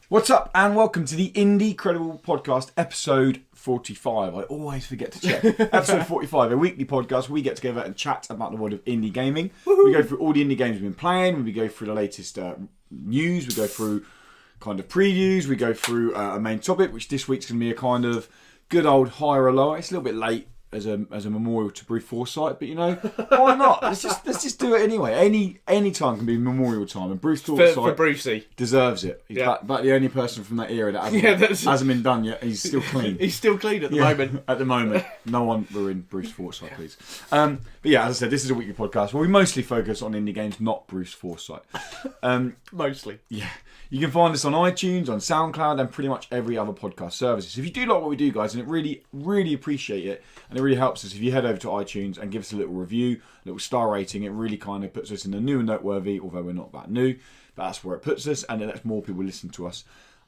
What's up, and welcome to the Indie Credible Podcast, episode 45. I always forget to check. Episode 45, a weekly podcast where we get together and chat about the world of indie gaming. Woohoo! We go through all the indie games we've been playing, we go through the latest news, we go through kind of previews, we go through a main topic, which this week's going to be a kind of good old higher or lower. It's a little bit late as a memorial to Bruce Forsyth, but you know, why not? Let's just do it anyway. Any time can be memorial time, and Bruce Forsyth for Brucey deserves it. He's about the only person from that era that hasn't been done yet. He's still clean. He's still clean at the moment. At the moment, no one ruin Bruce Forsyth, please. But yeah, as I said, this is a weekly podcast where we mostly focus on indie games, not Bruce Forsyth. Mostly. Yeah. You can find us on iTunes, on SoundCloud, and pretty much every other podcast service. If you do like what we do, guys, and it really, really appreciate it, and it really helps us if you head over to iTunes and give us a little review, a little star rating. It really kind of puts us in the new and noteworthy, although we're not that new, but that's where it puts us, and it lets more people listen to us.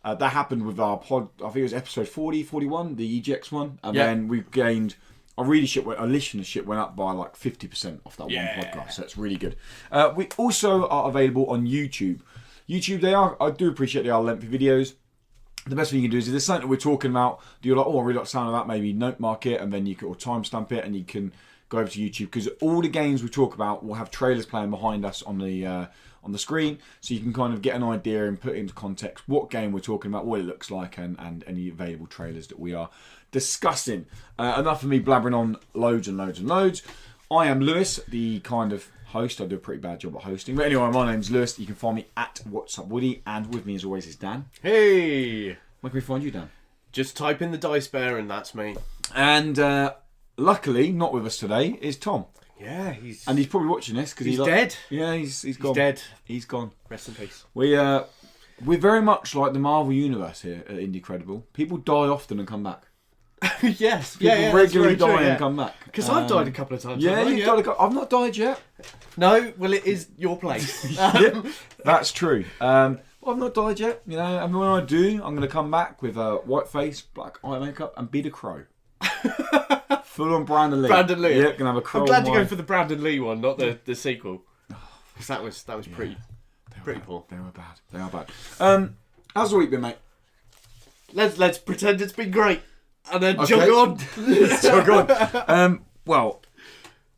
That happened with our pod, I think it was episode 40, 41, the EGX one, and then we've gained... Our listenership went up by like 50% off that one podcast, so it's really good. We also are available on YouTube. I do appreciate they are lengthy videos. The best thing you can do is if there's something that we're talking about, do you like, I really like the sound of that, maybe note mark it, and then you can, or timestamp it, and you can go over to YouTube, because all the games we talk about will have trailers playing behind us on the screen, so you can kind of get an idea and put into context what game we're talking about, what it looks like, and any available trailers that we are discussing. Enough of me blabbering on loads and loads and loads. I am Lewis, the kind of host. I do a pretty bad job at hosting. But anyway, my name's Lewis. You can find me at What's Up Woody, and with me as always is Dan. Hey! Where can we find you, Dan? Just type in the Dice Bear and that's me. And luckily, not with us today, is Tom. Yeah, he's probably watching this because he's dead. Yeah, he's gone. He's dead. He's gone. Rest in peace. We're very much like the Marvel Universe here at Indie Credible. People die often and come back. Yes, People regularly die and come back. Because I've died a couple of times. Yeah, you've died. I've not died yet. No, well, it is your place. Yeah, that's true. I've not died yet. You know, and when I do, I'm going to come back with a white face, black eye makeup, and be the Crow. Full on Brandon Lee. Brandon Lee. Yeah, gonna have a Crow. I'm glad you're going for the Brandon Lee one, not the sequel. Because that was pretty poor. They are bad. How's the week been, mate? Let's pretend it's been great. And then jog on. Jog on. Well,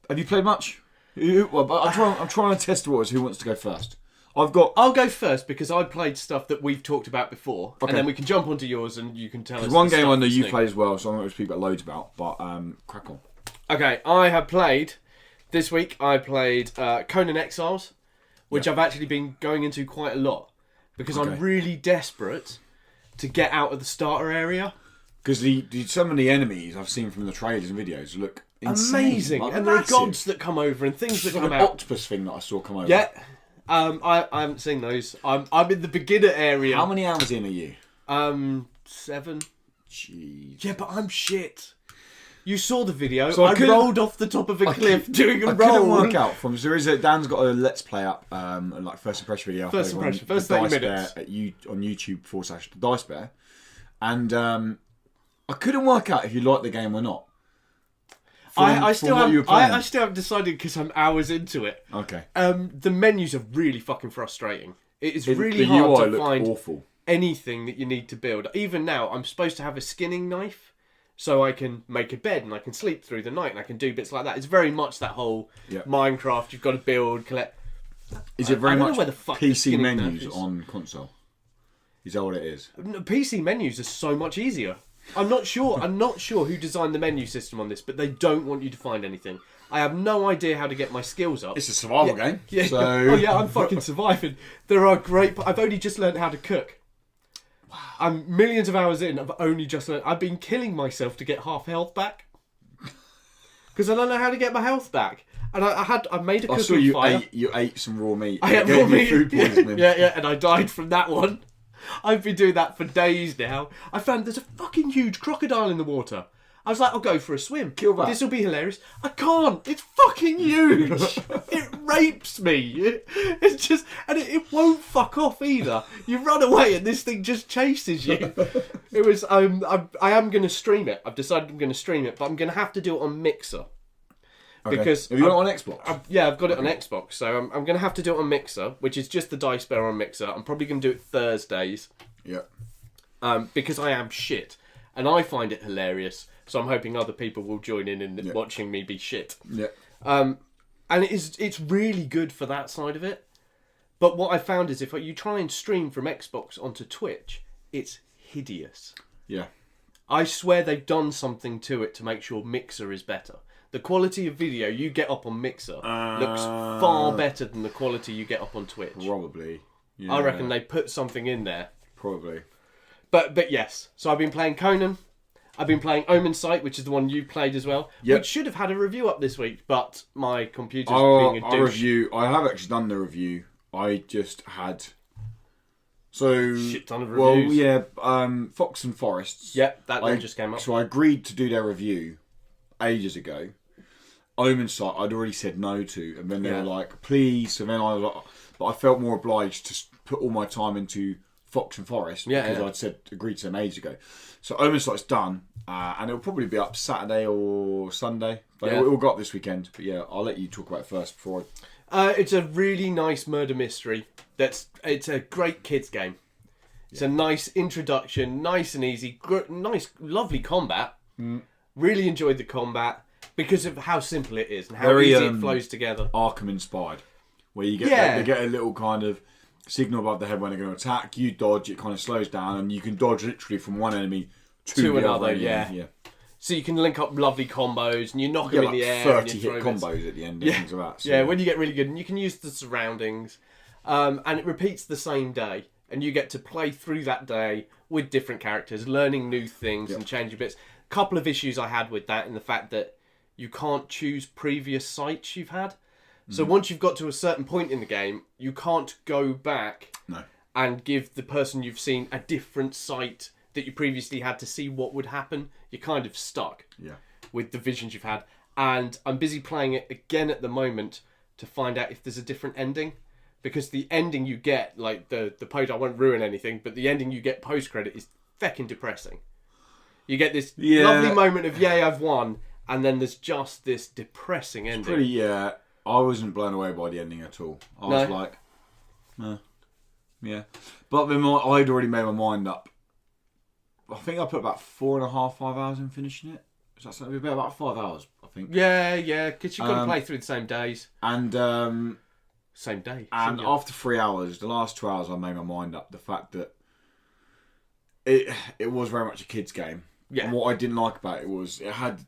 have you played much? I'm trying to test the waters. Who wants to go first? I'll go first because I played stuff that we've talked about before, and then we can jump onto yours and you can tell us. One game I know you played as well, so I'm not going to speak about loads about. But crack on. Okay, I have played this week. I played Conan Exiles, which I've actually been going into quite a lot because I'm really desperate to get out of the starter area. Because some of the enemies I've seen from the trailers and videos look insane. Amazing, like, and there are gods that come over and things that come an out. Octopus thing that I saw come over. Yeah, I haven't seen those. I'm in the beginner area. How many hours in are you? 7. Jeez. Yeah, but I'm shit. You saw the video. So I rolled off the top of a cliff doing a roll. I couldn't work out from. Dan's got a Let's Play up, like first impression video. First 30 minutes on YouTube / Dice Bear, and I couldn't work out if you liked the game or not. I still haven't decided because I'm hours into it. Okay. The menus are really fucking frustrating. It is really hard to find awful. Anything that you need to build. Even now, I'm supposed to have a skinning knife, so I can make a bed and I can sleep through the night and I can do bits like that. It's very much that whole Minecraft. You've got to build, collect. Is it very much PC menus on console? Is that what it is? No, PC menus are so much easier. I'm not sure who designed the menu system on this, but they don't want you to find anything. I have no idea how to get my skills up. It's a survival game. Yeah. So... Oh yeah, I'm fucking surviving. There are I've only just learned how to cook. Wow. I'm millions of hours in. I've only just learned. I've been killing myself to get half health back because I don't know how to get my health back. And I made a cooking fire. You ate some raw meat. I ate raw meat. Food poisoning. Yeah, and I died from that one. I've been doing that for days now. I found there's a fucking huge crocodile in the water. I was like, I'll go for a swim. Kill that. This will be hilarious. I can't. It's fucking huge. It rapes me. It's just, and it won't fuck off either. You run away and this thing just chases you. It was. I am going to stream it. I've decided I'm going to stream it, but I'm going to have to do it on Mixer. Okay. Because have you got it on Xbox? I've got it on Xbox, so I'm going to have to do it on Mixer, which is just the Dice Bear on Mixer. I'm probably going to do it Thursdays, Yeah. Because I am shit. And I find it hilarious. So I'm hoping other people will join in watching me be shit. Yeah. And it's really good for that side of it. But what I found is if you try and stream from Xbox onto Twitch, it's hideous. Yeah. I swear they've done something to it to make sure Mixer is better. The quality of video you get up on Mixer looks far better than the quality you get up on Twitch. Probably. Yeah. I reckon they put something in there. Probably. But yes, so I've been playing Conan. I've been playing Omen Sight, which is the one you played as well, which should have had a review up this week, but my computer's being a douche. I have actually done the review. I just had... So... Shit ton of reviews. Well, yeah, Fox and Forests. Yep, that one just came up. So I agreed to do their review ages ago. Omen Sight, I'd already said no to, and then they were like, please, and then I was like... But I felt more obliged to put all my time into Fox and Forest because I'd agreed to them ages ago. So Omen Sight's done, and it'll probably be up Saturday or Sunday. But it'll go up this weekend. But yeah, I'll let you talk about it first before It's a really nice murder mystery. It's a great kids game. It's a nice introduction, nice and easy, nice, lovely combat. Really enjoyed the combat because of how simple it is and how easy it flows together. Arkham inspired. Where you get a little kind of signal above the head when they're going to attack. You dodge, it kind of slows down, and you can dodge literally from one enemy to another. Yeah. So you can link up lovely combos, and you knock them in the air. 30 hit combos at the end and things like that. So when you get really good, and you can use the surroundings, and it repeats the same day, and you get to play through that day with different characters, learning new things and changing bits. A couple of issues I had with that, in the fact that you can't choose previous sites you've had. So once you've got to a certain point in the game, you can't go back and give the person you've seen a different sight that you previously had to see what would happen. You're kind of stuck with the visions you've had. And I'm busy playing it again at the moment to find out if there's a different ending. Because the ending you get, like the post, I won't ruin anything, but the ending you get post-credit is feckin' depressing. You get this lovely moment of, yay, I've won, and then there's just this depressing ending. Pretty, I wasn't blown away by the ending at all. I was like, yeah. But then I'd already made my mind up. I think I put about 4.5, 5 hours in finishing it. So that's about 5 hours, I think. Yeah, because you've got to play through the same days. And same day. And after 3 hours, the last 2 hours, I made my mind up. The fact that it was very much a kid's game. Yeah. And what I didn't like about it was it had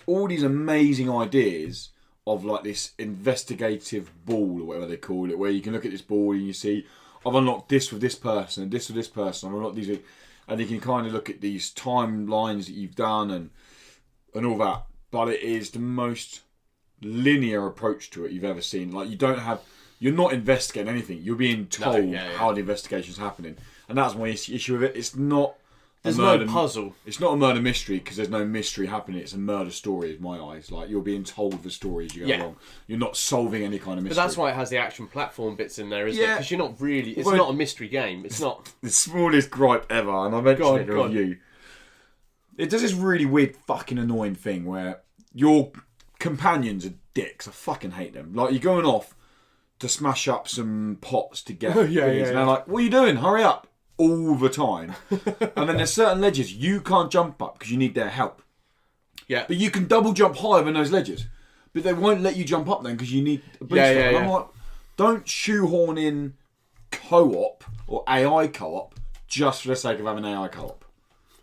all these amazing ideas of like this investigative ball or whatever they call it, where you can look at this ball and you see, I've unlocked this with this person and this with this person, I've unlocked these, and you can kind of look at these timelines that you've done and all that. But it is the most linear approach to it you've ever seen. Like you're not investigating anything. You're being told how the investigation's happening, and that's my issue with it. It's not. There's no puzzle. It's not a murder mystery because there's no mystery happening. It's a murder story in my eyes. Like, you're being told the story as you go along. You're not solving any kind of mystery. But that's why it has the action platform bits in there, isn't it? Because you're not really... It's not a mystery game. It's not... The smallest gripe ever, and I mentioned it in a review. It does this really weird fucking annoying thing where your companions are dicks. I fucking hate them. Like, you're going off to smash up some pots to get things. And they're like, what are you doing? Hurry up. All the time. And then there's certain ledges you can't jump up because you need their help. Yeah. But you can double jump higher than those ledges. But they won't let you jump up then because you need a boost. And I'm like, don't shoehorn in co-op or AI co-op just for the sake of having AI co-op.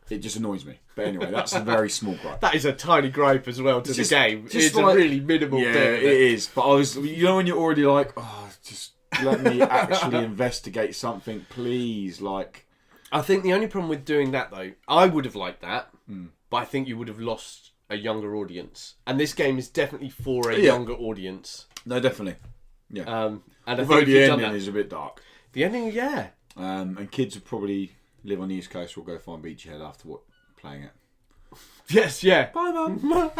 It just annoys me. But anyway, that's a very small gripe. That is a tiny gripe as well to the game. It's like, a really minimal thing. Yeah, it is. But I was, when you're already like, just... let me actually investigate something, please. Like, I think the only problem with doing that, though, I would have liked that, but I think you would have lost a younger audience. And this game is definitely for a younger audience. No, definitely. Yeah. And although I think the ending is a bit dark. The ending, yeah. And kids would probably live on the East Coast. We'll go find Beachy Head after playing it. Yes, yeah. Bye, Mum.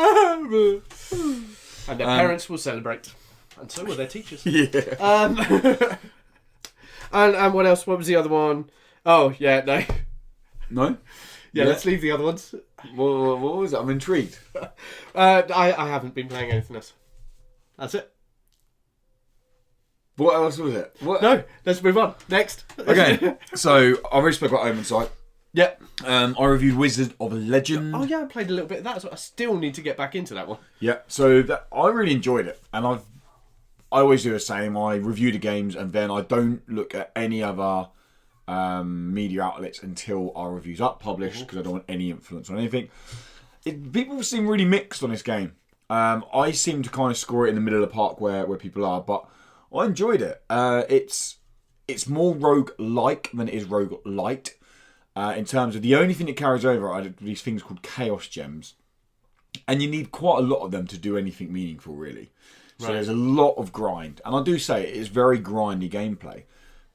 And their parents will celebrate. And so were their teachers. Yeah. And what else? What was the other one? Oh, yeah, no. No? Yeah, let's leave the other ones. What was it? I'm intrigued. I haven't been playing anything else. That's it. What else was it? What? No, let's move on. Next. Okay, so I already spoke about Omen Sight. Yep. I reviewed Wizard of Legend. Oh yeah, I played a little bit of that. So I still need to get back into that one. Yeah, so I really enjoyed it, and I always do the same. I review the games, and then I don't look at any other media outlets until our review's up published, because I don't want any influence on anything. People seem really mixed on this game. I seem to kind of score it in the middle of the park where people are, but I enjoyed it. It's more rogue-like than it is rogue-lite. In terms of the only thing that carries over are these things called Chaos Gems. And you need quite a lot of them to do anything meaningful, really. So there's a lot of grind. And I do say it is very grindy gameplay.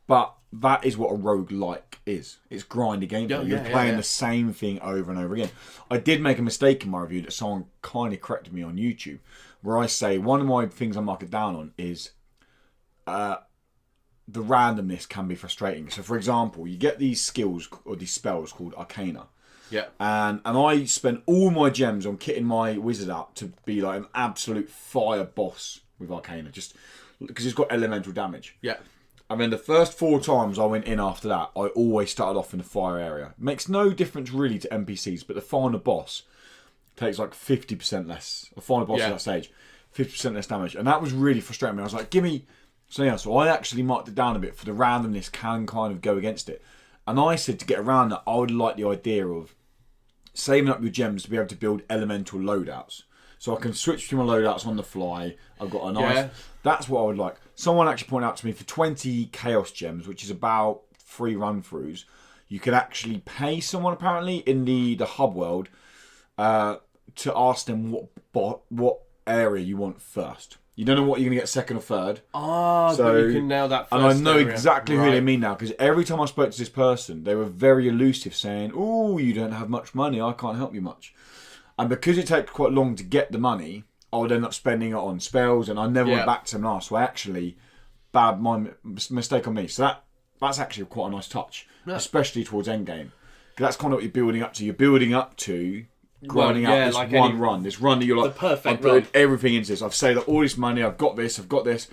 But that is what a roguelike is. It's grindy gameplay. You're playing the same thing over and over again. I did make a mistake in my review that someone kind of corrected me on YouTube, where I say one of my things I mark it down on is the randomness can be frustrating. So, for example, you get these skills or these spells called Arcana. Yeah. And I spent all my gems on kitting my wizard up to be like an absolute fire boss with Arcana, just because it's got elemental damage. Yeah. And then the first 4 times I went in after that, I always started off in the fire area. It makes no difference really to NPCs, but the final boss takes like 50% less. The final boss at that stage, 50% less damage. And that was really frustrating me. I was like, give me... So I actually marked it down a bit for the randomness can kind of go against it. And I said to get around that, I would like the idea of saving up your gems to be able to build elemental loadouts. So I can switch between my loadouts on the fly. I've got a nice... Yeah. That's what I would like. Someone actually pointed out to me for 20 Chaos Gems, which is about 3 run-throughs, you could actually pay someone apparently in the hub world to ask them what area you want first. You don't know what you're going to get second or third. Ah, so you can nail that first. And I know area. exactly who they mean now, because every time I spoke to this person, they were very elusive, saying, "Oh, you don't have much money, I can't help you much." And because it takes quite long to get the money, I would end up spending it on spells, and I never went back to them last. So I actually, mistake on me. So that's actually quite a nice touch, especially towards endgame. Because that's kind of what you're building up to. You're building up to... grinding out this like run. This run that you're like, I've put everything into this. I've saved up all this money. I've got this. I've got these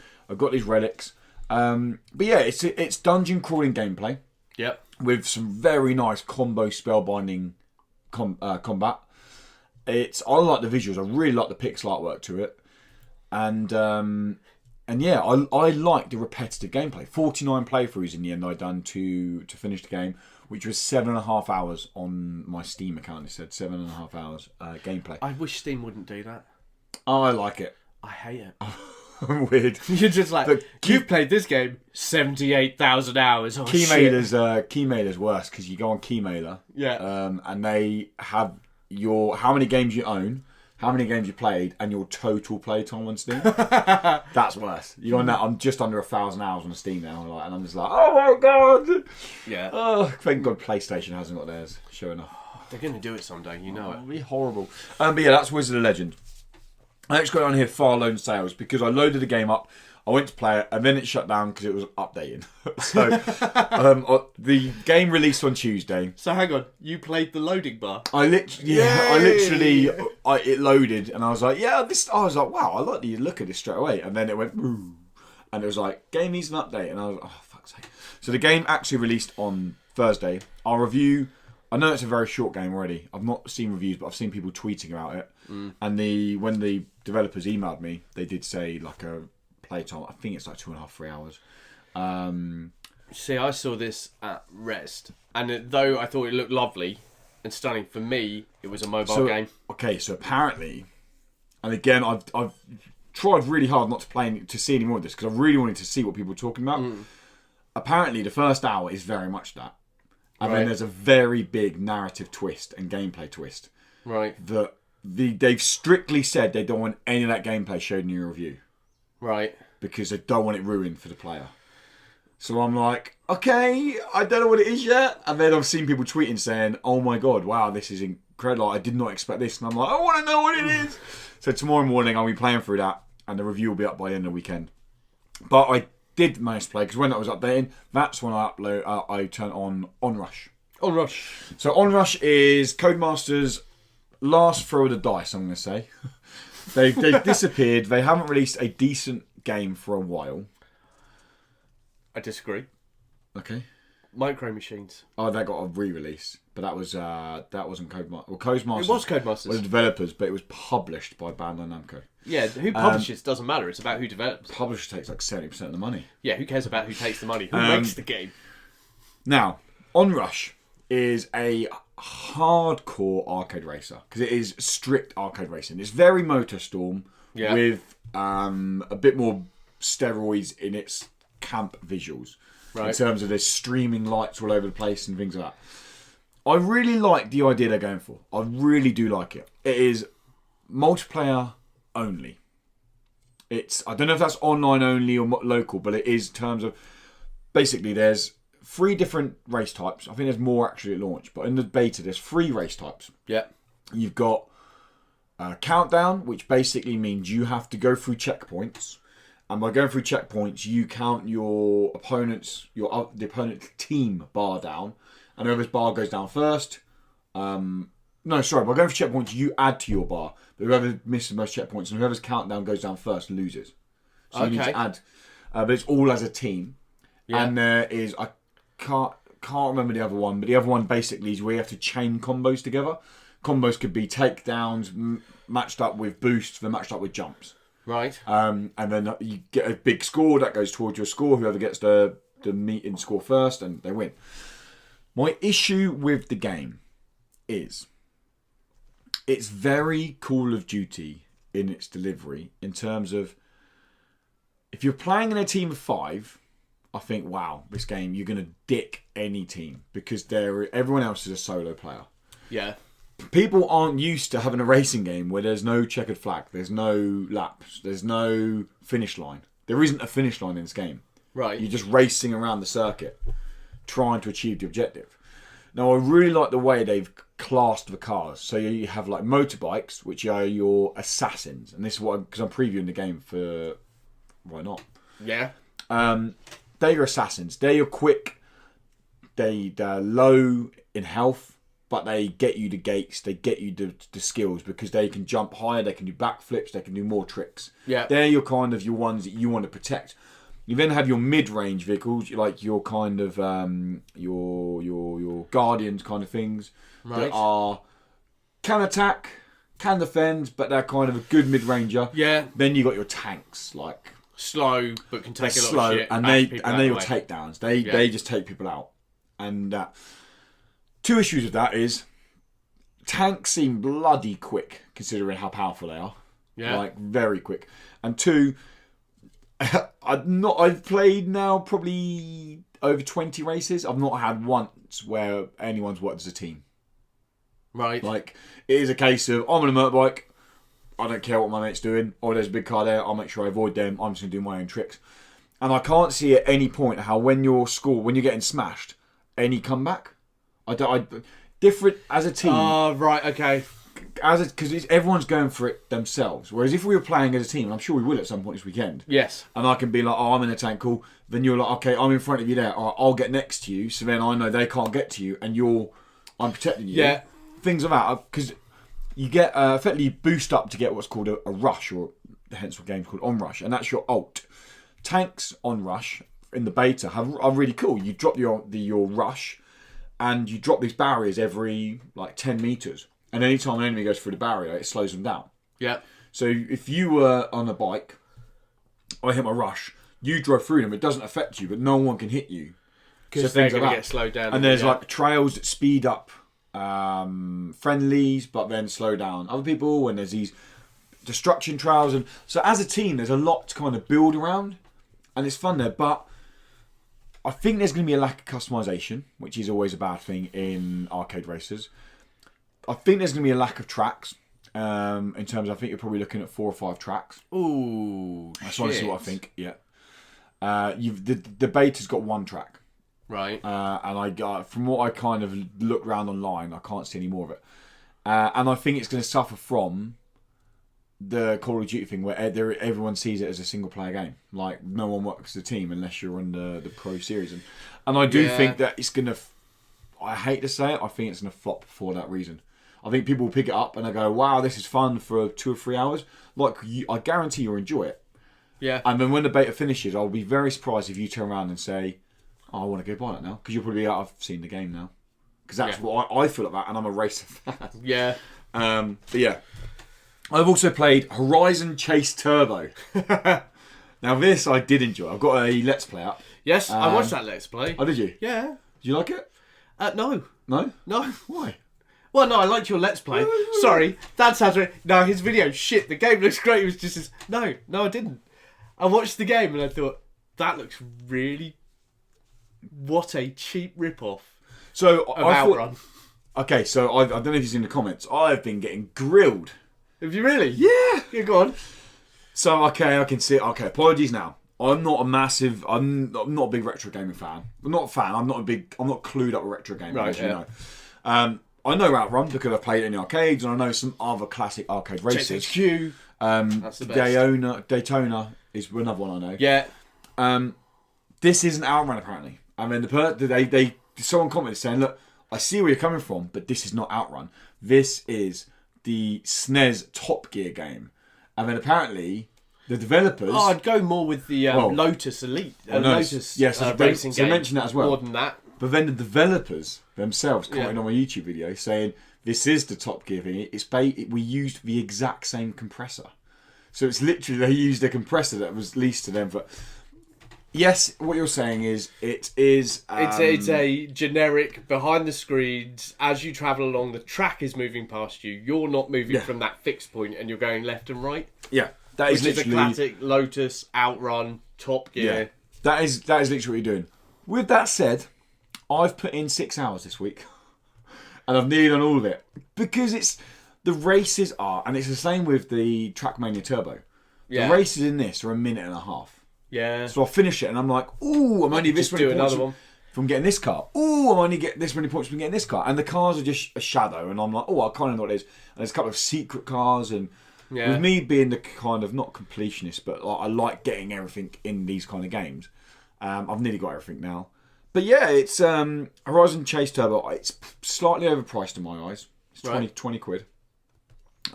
relics. But yeah, it's dungeon crawling gameplay. Yep. With some very nice combo spellbinding combat. I like the visuals. I really like the pixel artwork to it. And yeah, I like the repetitive gameplay. 49 playthroughs in the end I done to finish the game, which was 7.5 hours on my Steam account. It said 7.5 hours gameplay. I wish Steam wouldn't do that. Oh, I like it. I hate it. I'm weird. You're just like, you've played this game 78,000 hours. Oh, Keymailer's worse, because you go on Keymailer. Yeah. And they have how many games you own, how many games you played, and your total playtime on Steam. That's worse. You're on that. I'm just under 1,000 hours on Steam now, and I'm just like, oh my god. Yeah. Oh, thank God PlayStation hasn't got theirs. Sure enough. They're going to do it someday. You know it. It'll be horrible. But yeah, that's Wizard of Legend. I actually got on here Far Lone Sales because I loaded the game up. I went to play it, and then it shut down because it was updating. So the game released on Tuesday. So hang on, you played the loading bar? It loaded, and I was like, I was like, wow, I like the look of this straight away. And then it went, ooh, and it was like, game needs an update, and I was like, oh fuck's sake. So the game actually released on Thursday. Our review, I know it's a very short game already. I've not seen reviews, but I've seen people tweeting about it. And when the developers emailed me, they did say like a playtime. I think it's like 2.5, 3 hours. See, I saw this at Rest, and though I thought it looked lovely and stunning, for me, it was a mobile game. Okay, so apparently, and again, I've tried really hard not to see any more of this because I really wanted to see what people were talking about. Apparently, the first hour is very much that. And then there's a very big narrative twist and gameplay twist. Right. They've strictly said they don't want any of that gameplay showed in your review. Right. Because they don't want it ruined for the player. So I'm like, okay, I don't know what it is yet. And then I've seen people tweeting saying, oh my God, wow, this is incredible. I did not expect this. And I'm like, I want to know what it is. So tomorrow morning I'll be playing through that and the review will be up by the end of the weekend. But I did manage to play because when that was updating, that's when I turn on Onrush. Onrush. So Onrush is Codemasters' last throw of the dice, I'm going to say. They've disappeared. They haven't released a decent game for a while. I disagree. Okay. Micro Machines. Oh, that got a re-release, but that wasn't Codemasters. Well, Codemasters. It was Codemasters. Was the developers, but it was published by Bandai Namco. Yeah, who publishes doesn't matter. It's about who develops. Publisher takes like 70% of the money. Yeah, who cares about who takes the money? Who makes the game? Now, Onrush is a hardcore arcade racer because it is strict arcade racing. It's very MotorStorm with a bit more steroids in its camp visuals. Right. In terms of there's streaming lights all over the place and things like that. I really like the idea they're going for. I really do like it. It is multiplayer only. I don't know if that's online only or local, but it is in terms of basically there's 3 different race types. I think there's more actually at launch, but in the beta there's 3 race types. Yeah. You've got countdown, which basically means you have to go through checkpoints. And by going through checkpoints, you count your opponent's, the opponent's team bar down. And whoever's bar goes down first. By going through checkpoints, you add to your bar. But whoever misses the most checkpoints and whoever's countdown goes down first loses. So you need to add. But it's all as a team. Yeah. And there is, I can't remember the other one, but the other one basically is where you have to chain combos together. Combos could be takedowns matched up with boosts, then matched up with jumps. Right. And then you get a big score that goes towards your score. Whoever gets the meeting score first, and they win. My issue with the game is it's very Call of Duty in its delivery in terms of if you're playing in a team of 5, I think, wow, this game, you're going to dick any team because everyone else is a solo player. Yeah. People aren't used to having a racing game where there's no checkered flag, there's no laps, there's no finish line. There isn't a finish line in this game. Right. You're just racing around the circuit, trying to achieve the objective. Now, I really like the way they've classed the cars. So you have like motorbikes, which are your assassins, and this is what because I'm previewing the game for why not? Yeah. They're your assassins. They're your quick. They're low in health. But they get you the gates, they get you the skills because they can jump higher, they can do backflips, they can do more tricks. Yeah. They're your ones that you want to protect. You then have your mid-range vehicles, like your kind of your guardians kind of things that can attack, can defend, but they're kind of a good mid-ranger. Yeah. Then you got your tanks, like slow but can take a lot slow, of shit. And they're your takedowns. They just take people out. And 2 issues with that is tanks seem bloody quick considering how powerful they are. Yeah. Like very quick. And 2, I've played now probably over 20 races. I've not had once where anyone's worked as a team. Right. Like it is a case of I'm on a motorbike, I don't care what my mate's doing, or there's a big car there, I'll make sure I avoid them, I'm just gonna do my own tricks. And I can't see at any point how when you're getting smashed, any comeback. Different as a team. Right, okay. Because everyone's going for it themselves. Whereas if we were playing as a team, and I'm sure we will at some point this weekend. Yes. And I can be like, I'm in a tank, cool. Then you're like, okay, I'm in front of you there. I'll get next to you. So then I know they can't get to you, and I'm protecting you. Yeah. Things like that. Because you get effectively boost up to get what's called a rush, or hence what game's called Onrush, and that's your ult. Tanks Onrush in the beta are really cool. You drop your rush. And you drop these barriers every like 10 meters. And anytime an enemy goes through the barrier, it slows them down. Yeah. So if you were on a bike, I hit my rush, you drove through them, it doesn't affect you, but no one can hit you. Because they're going to get slowed down. And there's like trails that speed up friendlies, but then slow down other people. And there's these destruction trails. And so as a team, there's a lot to kind of build around. And it's fun there. But I think there's going to be a lack of customization, which is always a bad thing in arcade races. I think there's going to be a lack of tracks. In terms of, I think you're probably looking at 4 or 5 tracks. Ooh, that's honestly what I think. Yeah. The beta's got 1 track. Right. And I got from what I kind of looked around online, I can't see any more of it. And I think it's going to suffer from the Call of Duty thing where everyone sees it as a single player game. Like no one works as a team unless you're on the Pro Series. And I do think that it's going to, I hate to say it, I think it's going to flop for that reason. I think people will pick it up and they go, wow, this is fun for 2 or 3 hours. Like I guarantee you'll enjoy it. Yeah. And then when the beta finishes, I'll be very surprised if you turn around and say, oh, I want to go buy it now. Because you'll probably be like, I've seen the game now. Because that's what I feel about, and I'm a racer fan. Yeah. But yeah. I've also played Horizon Chase Turbo. Now this I did enjoy. I've got a Let's Play up. Yes, I watched that Let's Play. Oh, did you? Yeah. Did you like it? No. No? No. Why? Well, no, I liked your Let's Play. Sorry, that sounds right. No, his video, shit. The game looks great. It was just this. No, I didn't. I watched the game and I thought, that looks really... What a cheap rip-off So of I Outrun. thought... Okay, so I don't know if you've seen the comments. I've been getting grilled. Have you really? Yeah. Go on. So, okay, I can see it. Okay, apologies now. I'm not a big retro gaming fan. I'm not a fan. I'm not clued up with retro gaming, Right, as you know. I know Outrun because I've played it in the arcades, and I know some other classic arcade races. HQ. That's the best. Daytona is another one I know. Yeah. This isn't Outrun apparently. I mean, someone commented saying, "Look, I see where you're coming from, but this is not Outrun. This is the SNES Top Gear game." And then apparently the developers. Oh, I'd go more with the Lotus Elite. Lotus racing game. They mentioned that as well. More than that. But then the developers themselves commented on my YouTube video saying this is the Top Gear thing. We used the exact same compressor, so it's literally they used a compressor that was leased to them. But yes, what you're saying is it is. It's a generic behind the screens. As you travel along, the track is moving past you. You're not moving from that fixed point, and you're going left and right. Yeah, that is which literally is a classic Lotus Outrun Top Gear. Yeah, that is literally what you're doing. With that said, I've put in 6 hours this week, and I've nearly done all of it because the races are, and it's the same with the Trackmania Turbo. Yeah. The races in this are a minute and a half. Yeah. So I finish it, and I'm like, ooh, I'm only this many points from getting this car. Ooh, I'm only getting this many points from getting this car, and the cars are just a shadow. And I'm like, oh, I kind of know what it is. And there's a couple of secret cars, and with me being the kind of not completionist, but like, I like getting everything in these kind of games. I've nearly got everything now. But yeah, it's Horizon Chase Turbo. It's slightly overpriced in my eyes. It's 20 quid.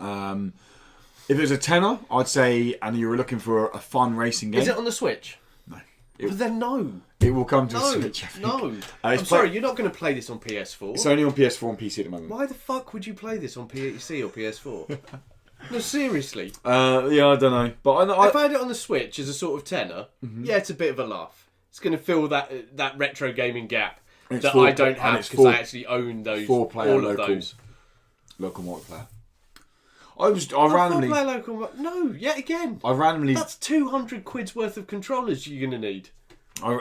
If it was a tenner, I'd say, and you were looking for a fun racing game. Is it on the Switch? No. But then no. It will come to the Switch, I think. No. I'm sorry, you're not going to play this on PS4. It's only on PS4 and PC at the moment. Why the fuck would you play this on PC or PS4? No, seriously. Yeah, I don't know. But if I had it on the Switch as a sort of tenner, yeah, it's a bit of a laugh. It's going to fill that retro gaming gap that I don't have because I actually own those. All of those. Local multiplayer. I randomly. No, yet again. I randomly. That's 200 quid's worth of controllers you're going to need. I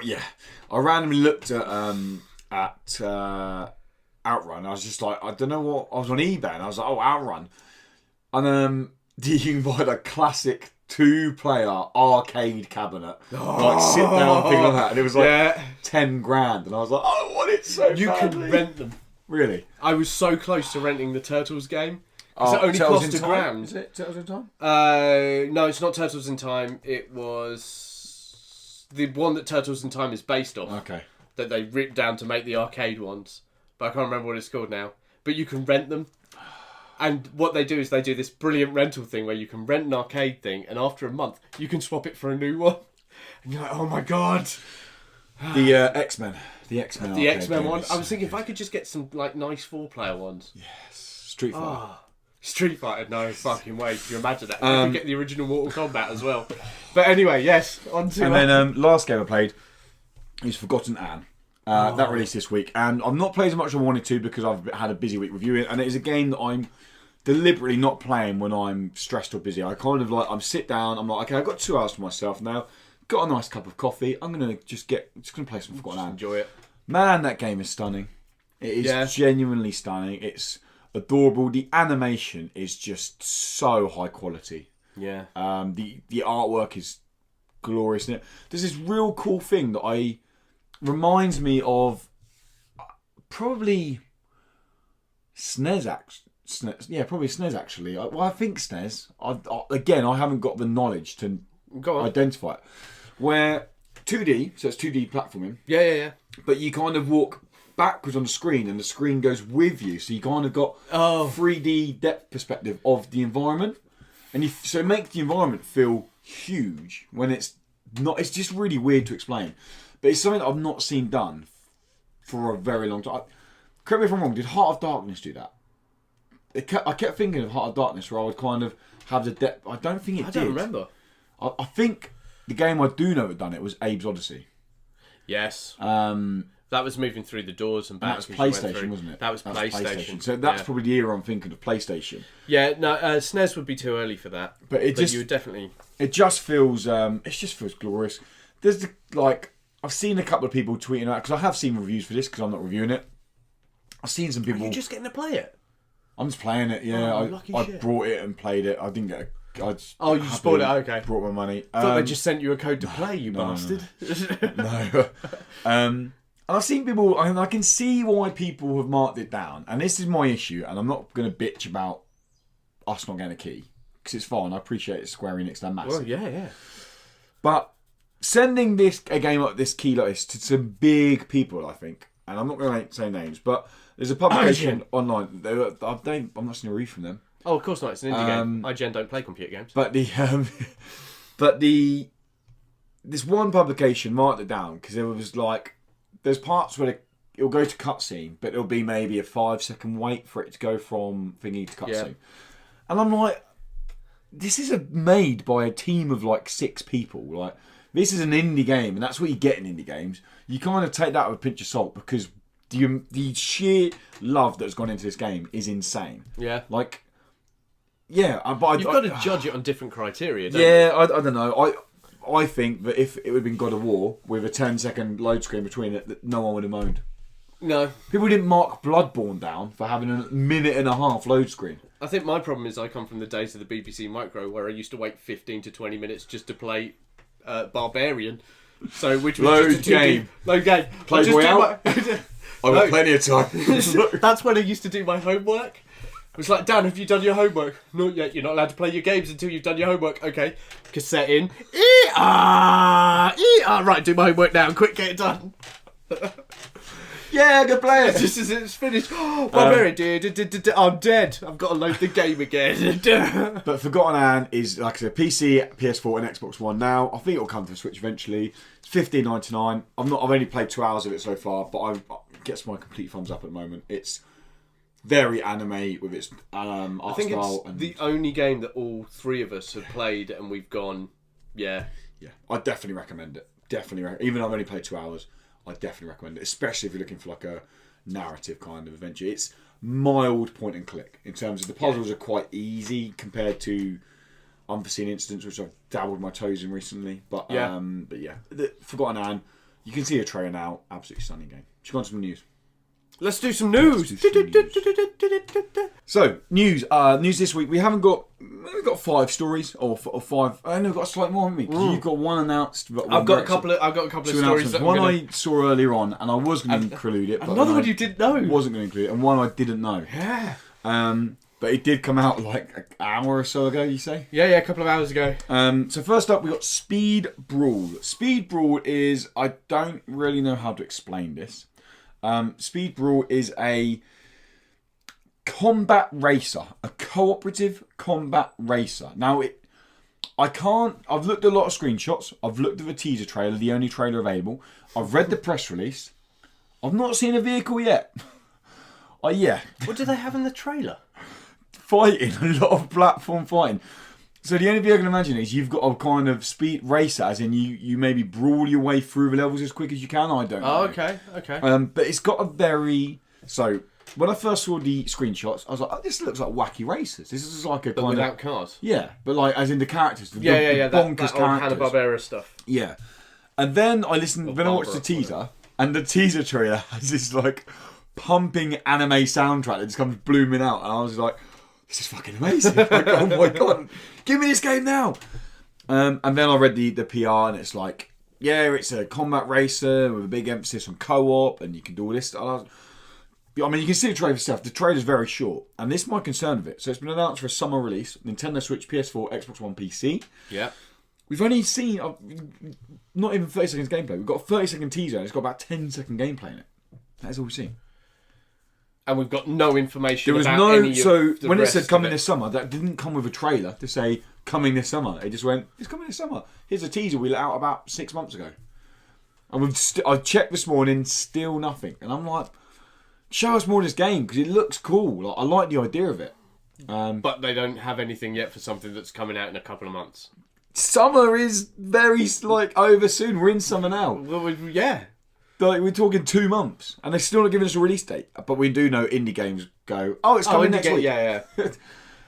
randomly looked at Outrun. I was just like, I don't know what. I was on eBay and I was like, oh, Outrun, and you can buy the classic 2-player arcade cabinet, like sit down thing like that, and it was like 10 grand, and I was like, oh, I want it so badly. You can rent them. Really? I was so close to renting the Turtles game. Because it only cost £1. Is it Turtles in Time? No, it's not Turtles in Time. It was the one that Turtles in Time is based off. Okay. That they ripped down to make the arcade ones. But I can't remember what it's called now. But you can rent them. And what they do is they do this brilliant rental thing where you can rent an arcade thing, and after a month, you can swap it for a new one. And you're like, oh my god. The X-Men. The X-Men. The X-Men one. I was thinking if I could just get some like nice 4-player ones. Yes. Street Fighter. Oh, Street Fighter, no fucking way. Can you imagine that? You could get the original Mortal Kombat as well. But anyway, yes, on to... And then last game I played is Forgotten Anne. That released this week, and I've not played as much as I wanted to because I've had a busy week reviewing, and it is a game that I'm deliberately not playing when I'm stressed or busy. I kind of like, I'm sit down, I'm like, okay, I've got 2 hours to myself now, got a nice cup of coffee, I'm going to just gonna play some Forgotten Anne. Enjoy it. Man, that game is stunning. It is genuinely stunning. It's adorable. The animation is just so high quality. Yeah. The artwork is glorious in it. There's this real cool thing that reminds me of probably SNES probably SNES actually. I think SNES. I haven't got the knowledge to identify it. Where 2D, so it's 2D platforming. Yeah. But you kind of walk backwards on the screen, and the screen goes with you. So you kind of got 3D depth perspective of the environment, and so it makes the environment feel huge when it's not. It's just really weird to explain, but it's something that I've not seen done for a very long time. Correct me if I'm wrong. Did Heart of Darkness do that? I kept thinking of Heart of Darkness, where I would kind of have the depth. I don't think it did. I don't remember. I think the game I do know had done it was Abe's Odyssey. Yes. That was moving through the doors and back. That was PlayStation, wasn't it? That was PlayStation. So that's probably the era I'm thinking of, PlayStation. Yeah, no, SNES would be too early for that. But you would definitely. It just feels. It just feels glorious. There's I've seen a couple of people tweeting out, because I have seen reviews for this because I'm not reviewing it. I've seen some people. Are you just getting to play it? I'm just playing it. Yeah, I brought it and played it. I didn't get. You just bought it. Okay. Brought my money. I thought they just sent you a code to play. You bastard. No. And I've seen people. I can see why people have marked it down, and this is my issue. And I'm not going to bitch about us not getting a key, because it's fine. I appreciate it. Square Enix, they're massive. Well, yeah. But sending a game like this, key like this, to some big people, I think, and I'm not going to say names, but there's a publication online. I'm not seeing a review from them. Oh, of course not. It's an indie game. IGN don't play computer games. But this one publication marked it down because there was there's parts where it'll go to cutscene, but it'll be maybe a 5-second wait for it to go from thingy to cutscene. And I'm like, this is made by a team of 6 people. This is an indie game, and that's what you get in indie games. You kind of take that with a pinch of salt, because the sheer love that's gone into this game is insane. Yeah. Yeah, but you've got to judge it on different criteria, don't you? I don't know. I think that if it would have been God of War with a 10-second load screen between it, that no one would have moaned. No. People didn't mark Bloodborne down for having a 1.5-minute load screen. I think my problem is I come from the days of the BBC Micro, where I used to wait 15 to 20 minutes just to play Barbarian. So which was load just game. Load game. Play Royale. I've got plenty of time. That's when I used to do my homework. It was like, Dan, have you done your homework? Not yet. You're not allowed to play your games until you've done your homework. Okay. Cassette in. Right, do my homework now. Quick, get it done. Yeah, go play it. Just as it's finished. Barbarian. I'm dead. I've got to load the game again. But Forgotten Anne is, like I said, PC, PS4 and Xbox One now. I think it'll come to the Switch eventually. It's $15.99. I've only played 2 hours of it so far, but I gets my complete thumbs up at the moment. It's very anime with its art I think style. It's the only game that all 3 of us have played, and we've gone, yeah. I definitely recommend it. Even though I've only played 2 hours, I definitely recommend it, especially if you're looking for a narrative kind of adventure. It's mild point and click in terms of the puzzles are quite easy compared to Unforeseen Incidents, which I've dabbled my toes in recently. But the Forgotten Anne, you can see a trailer now. Absolutely stunning game. Should we go on to some news? Let's do some news. So news this week. We've got 5 stories or 5. I know we've got slightly more, haven't we? 'Cause you've got one announced. But I've got a couple of stories. That one I saw earlier on, and I was going to include it. But another one you didn't know. Wasn't going to include it, and one I didn't know. Yeah. But it did come out an hour or so ago. You say? Yeah, a couple of hours ago. So first up, we got Speed Brawl. Speed Brawl is, I don't really know how to explain this. Speed Brawl is a combat racer, a cooperative combat racer. Now, I've looked at a lot of screenshots. I've looked at the teaser trailer, the only trailer available. I've read the press release. I've not seen a vehicle yet. Yeah. What do they have in the trailer? Fighting, a lot of platform fighting. So the only thing I can imagine is you've got a kind of speed racer, as in you maybe brawl your way through the levels as quick as you can. I don't know. Oh, okay. But it's got a very... So, when I first saw the screenshots, I was like, oh, this looks like Wacky Racers. This is like a but kind without of... cars? Yeah, but as in the characters. The bonkers that old characters. Hanna-Barbera stuff. Yeah. And then I watched the teaser, and the teaser trailer has this pumping anime soundtrack that just comes blooming out, and I was like, this is fucking amazing. Oh my god, give me this game now. And then I read the PR, and it's it's a combat racer with a big emphasis on co-op, and you can do all this stuff. I mean, you can see the trailer stuff. The trailer's very short, and this is my concern with it. So it's been announced for a summer release: Nintendo Switch, PS4, Xbox One, PC. Yeah. We've only seen not even 30 seconds gameplay. We've got a 30-second teaser, and it's got about 10-second gameplay in it. That's all we've seen. And we've got no information. There was about no. So the when it rest said coming of it. this summer, that didn't come with a trailer to say coming this summer. It just went, it's coming this summer. Here's a teaser we let out about 6 months ago. And I checked this morning, still nothing. And I'm like, show us more of this game because it looks cool. Like, I like the idea of it. But they don't have anything yet for something that's coming out in a couple of months. Summer is very over soon. We're in summer now. Well, yeah. Like, we're talking 2 months, and they're still not giving us a release date. But we do know indie games go, it's coming next week. Yeah.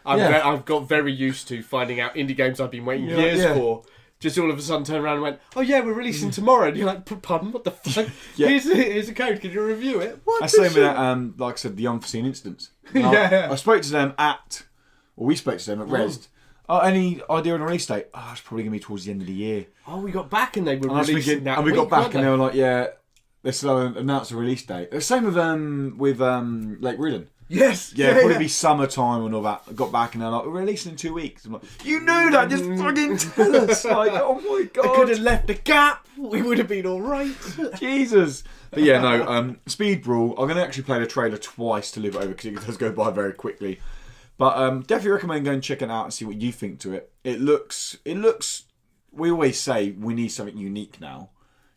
I've got very used to finding out indie games I've been waiting years for. Just all of a sudden turn around and went, oh yeah, we're releasing tomorrow. And you're like, pardon, what the fuck? Here's a code, can you review it? What? I same with that, like I said, the unforeseen instance. I spoke to them we spoke to them at Rezzed. Any idea on a release date? It's probably going to be towards the end of the year. Oh, we got back and they were releasing that and we week, got back and they were like, yeah, they're still announced a release date. The same with Lake Ridden. Yes. Yeah, probably be summertime and all that. I got back and they're like, we're releasing in 2 weeks. I'm like, you knew that, just fucking tell us. Like, oh my God. I could have left a gap. We would have been all right. Jesus. But yeah, no, Speed Brawl, I'm going to actually play the trailer twice to live it over because it does go by very quickly. But definitely recommend going and check it out and see what you think to it. It looks, we always say we need something unique now.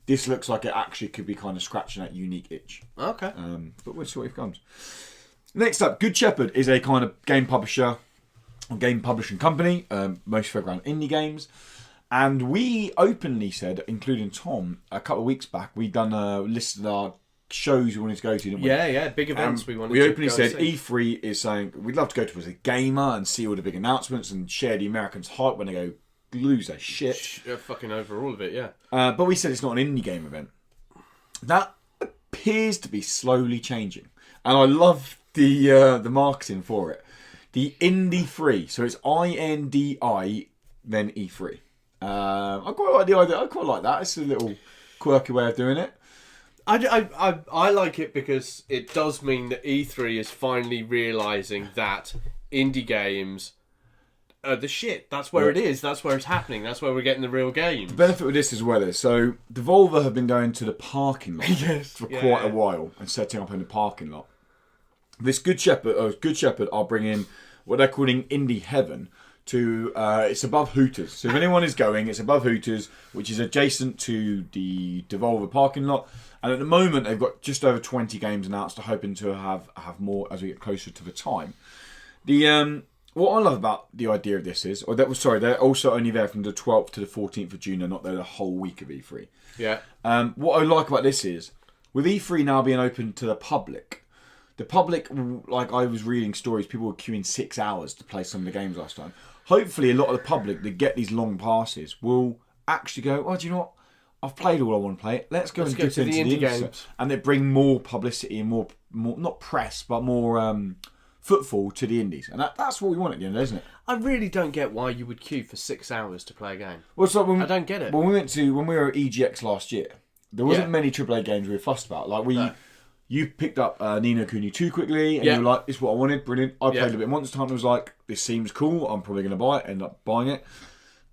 This looks like it actually could be kind of scratching that unique itch. Okay. But we'll see what it comes. Next up, Good Shepherd is a kind of game publisher, or game publishing company, mostly focused around indie games. And we openly said, including Tom, a couple of weeks back, we'd done a list of our shows we wanted to go to, didn't we? Yeah, big events we wanted to go to. We openly said E3 is saying we'd love to go to as a gamer and see all the big announcements and share the Americans' hype when they go lose their shit. Fucking over all of it, yeah. But we said it's not an indie game event. That appears to be slowly changing. And I love the marketing for it. The Indie Free. So it's INDI, then E3. I quite like the idea. I quite like that. It's a little quirky way of doing it. I like it because it does mean that E3 is finally realising that indie games are the shit. That's where it is. That's where it's happening. That's where we're getting the real games. The benefit with this as well is, so Devolver have been going to the parking lot for quite a while and setting up in the parking lot. This Good Shepherd are bringing what they're calling Indie Heaven to, it's above Hooters. So if anyone is going, it's above Hooters, which is adjacent to the Devolver parking lot. And at the moment, they've got just over 20 games announced. They're hoping to have more as we get closer to the time. What I love about the idea of this is, they're also only there from the 12th to the 14th of June. They're not there the whole week of E3. Yeah. What I like about this is, with E3 now being open to the public, like I was reading stories, people were queuing 6 hours to play some of the games last time. Hopefully, a lot of the public that get these long passes will actually go, do you know what? I've played all I want to play. Let's go into the indie games. And they bring more publicity and more not press, but more footfall to the indies. And that's what we want at the end, isn't it? I really don't get why you would queue for 6 hours to play a game. Well, so I don't get it. When we were at EGX last year, there wasn't many AAA games we were fussed about. Like you picked up Ni no Kuni 2 quickly, and you were like, "This is what I wanted, brilliant." I played a bit Monster Hunter, and was like, "This seems cool. I'm probably going to buy it." Ended up buying it.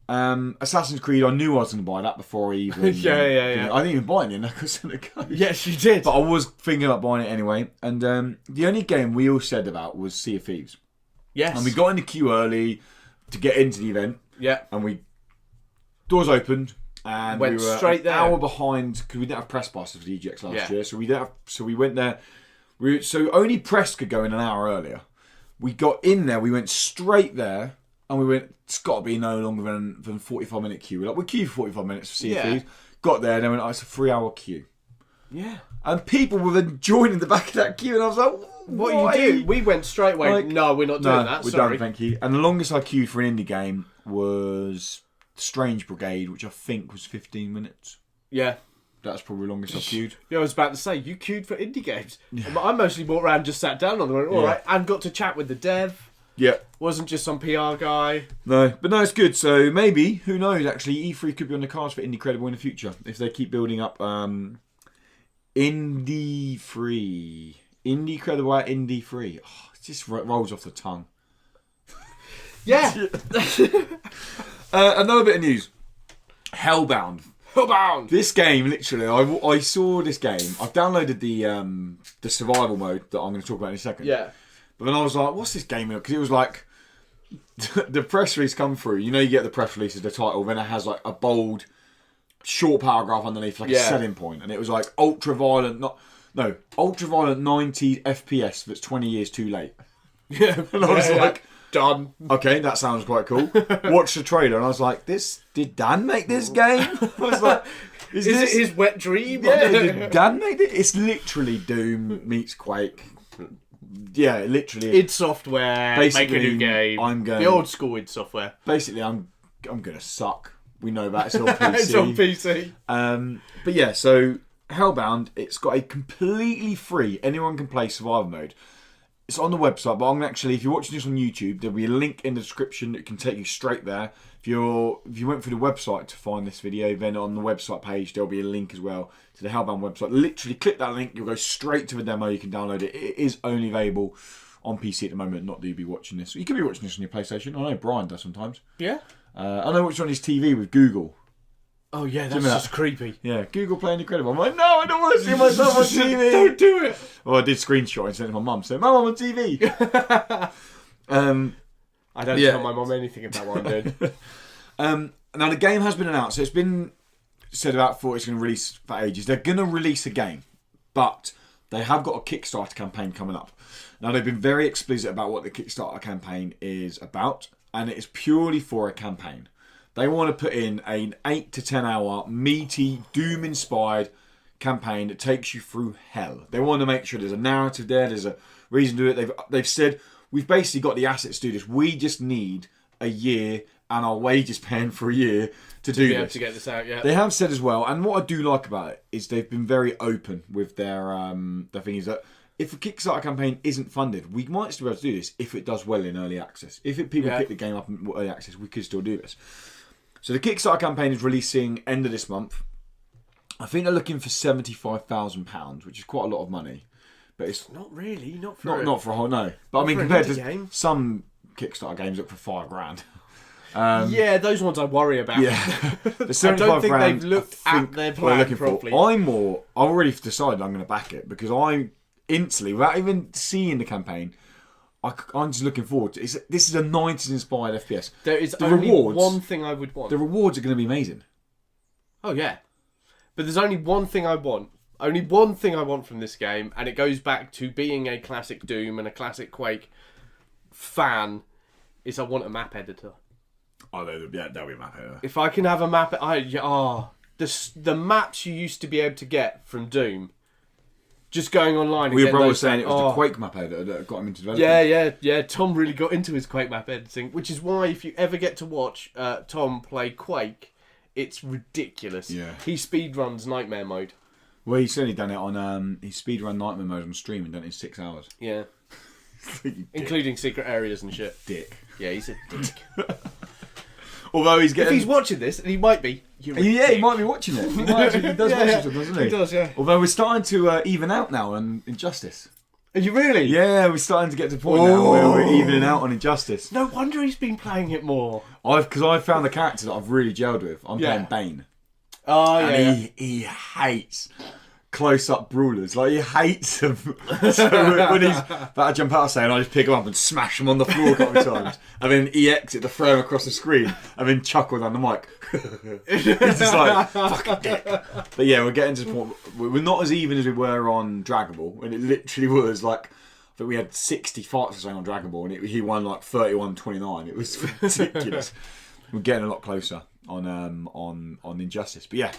Assassin's Creed, I knew I was going to buy that before I even. Yeah. I didn't even buy it in because of the code. Yes, you did. But I was thinking about buying it anyway. And the only game we all said about was Sea of Thieves. Yes. And we got in the queue early to get into the event. Yeah. And doors opened. And went we were straight there. An hour behind because we didn't have press passes for the EGX last year, so we went there. So only press could go in an hour earlier. We got in there, we went straight there, and we went. It's got to be no longer than 45-minute queue. We're queued for 45 minutes for Sea of Thieves. Got there, and then went. It's a 3-hour queue. Yeah. And people were then joining the back of that queue, and I was like, "What are you do?" We went straight away. No, we're not doing that. We're sorry. done, thank you. And the longest I queued for an indie game was Strange Brigade, which I think was 15 minutes. Yeah. That's probably the longest I've queued. Yeah, I was about to say, you queued for indie games. Yeah. I mostly walked around, just sat down on them, went, all right, and got to chat with the dev. Yeah. Wasn't just some PR guy. No, but no, it's good. So maybe, who knows, actually, E3 could be on the cards for Indie Credible in the future if they keep building up Indie Free. Indie Credible at Indie Free. Oh, it just rolls off the tongue. Yeah. Another bit of news. Hellbound. This game, literally, I saw this game. I've downloaded the survival mode that I'm going to talk about in a second. Yeah. But then I was like, what's this game? Because it was like the press release come through. You know, you get the press release as the title, then it has like a bold, short paragraph underneath, like a selling point, and it was like ultraviolet 90 FPS that's 20 years too late. Yeah, And I was like, done. Okay, that sounds quite cool. Watched the trailer and I was like, did Dan make this game? I was like, is it this his wet dream? Yeah, did Dan make it? It's literally Doom meets Quake. Yeah, literally. id Software, make a new game. The old school id Software. Basically, I'm gonna suck. We know that, it's on PC. It's on PC. But yeah, so Hellbound, it's got a completely free, anyone can play survival mode. It's on the website, but I'm actually, if you're watching this on YouTube, there'll be a link in the description that can take you straight there. If you went through the website to find this video, then on the website page there'll be a link as well to the Hellbound website. Literally click that link, you'll go straight to the demo, you can download it. It is only available on PC at the moment, not that you'll be watching this. You could be watching this on your PlayStation. I know Brian does sometimes. Yeah. I know it's on his TV with Google. Oh yeah, that's just creepy. Yeah, Google playing Incredible. I'm like, no, I don't want to see myself on TV. Don't do it. Well, I did screenshot and sent it to my mum, saying, Mum, I'm on TV. I don't tell my mum anything about what I'm doing. Now, the game has been announced. So it's been said about thought it's going to release for ages. They're going to release a game, but they have got a Kickstarter campaign coming up. Now, they've been very explicit about what the Kickstarter campaign is about, and it is purely for a campaign. They want to put in an 8 to 10 hour, meaty, Doom-inspired campaign that takes you through hell. They want to make sure there's a narrative there, there's a reason to do it. They've said, we've basically got the assets to do this. We just need a year and our wages paying for a year to do this. To get this out, yeah. They have said as well, and what I do like about it is they've been very open with their thing is that if a Kickstarter campaign isn't funded, we might still be able to do this if it does well in early access. If people pick the game up in early access, we could still do this. So the Kickstarter campaign is releasing end of this month. I think they're looking for £75,000, which is quite a lot of money. But it's not really, not for a whole no. But I mean, compared to some Kickstarter games, look for £5,000. Yeah, those ones I worry about. Yeah, I don't think they've looked at their plan properly. I've already decided I'm going to back it because I'm instantly, without even seeing the campaign, I'm just looking forward to it. This is a 90s inspired FPS. There is only one thing I would want. The rewards are going to be amazing. Oh yeah, but there's only one thing I want. Only one thing I want from this game, and it goes back to being a classic Doom and a classic Quake fan, is I want a map editor. Oh, that'll be a map editor. If I can have a map, the maps you used to be able to get from Doom. Just going online. Your brother was saying it was the Quake map editor that got him into development. Yeah. Tom really got into his Quake map editing, which is why if you ever get to watch Tom play Quake, it's ridiculous. Yeah. He speedruns Nightmare mode. Well, he's certainly done it on his speedrun Nightmare mode on stream and done it in 6 hours. Yeah. Including secret areas and shit. Dick. Yeah, he's a dick. Although he's getting... If he's watching this, and he might be. He might be watching it. He does watch it, doesn't he? He does, yeah. Although we're starting to even out now on Injustice. Are you really? Yeah, we're starting to get to the point now where we're evening out on Injustice. No wonder he's been playing it more. Because I've found the character that I've really gelled with. I'm playing Bane. Oh, yeah. And he hates close-up brawlers. Like, he hates them. So when he's about to jump out of saying, I just pick him up and smash him on the floor a couple of times. And then EX it to throw him across the screen. And then chuckle down the mic. It's just like, fucking dick. But yeah, we're getting to the point. We're not as even as we were on Dragon Ball. And it literally was like, I think we had 60 fights or something on Dragon Ball. And he won like 31-29. It was ridiculous. We're getting a lot closer on Injustice. But yeah,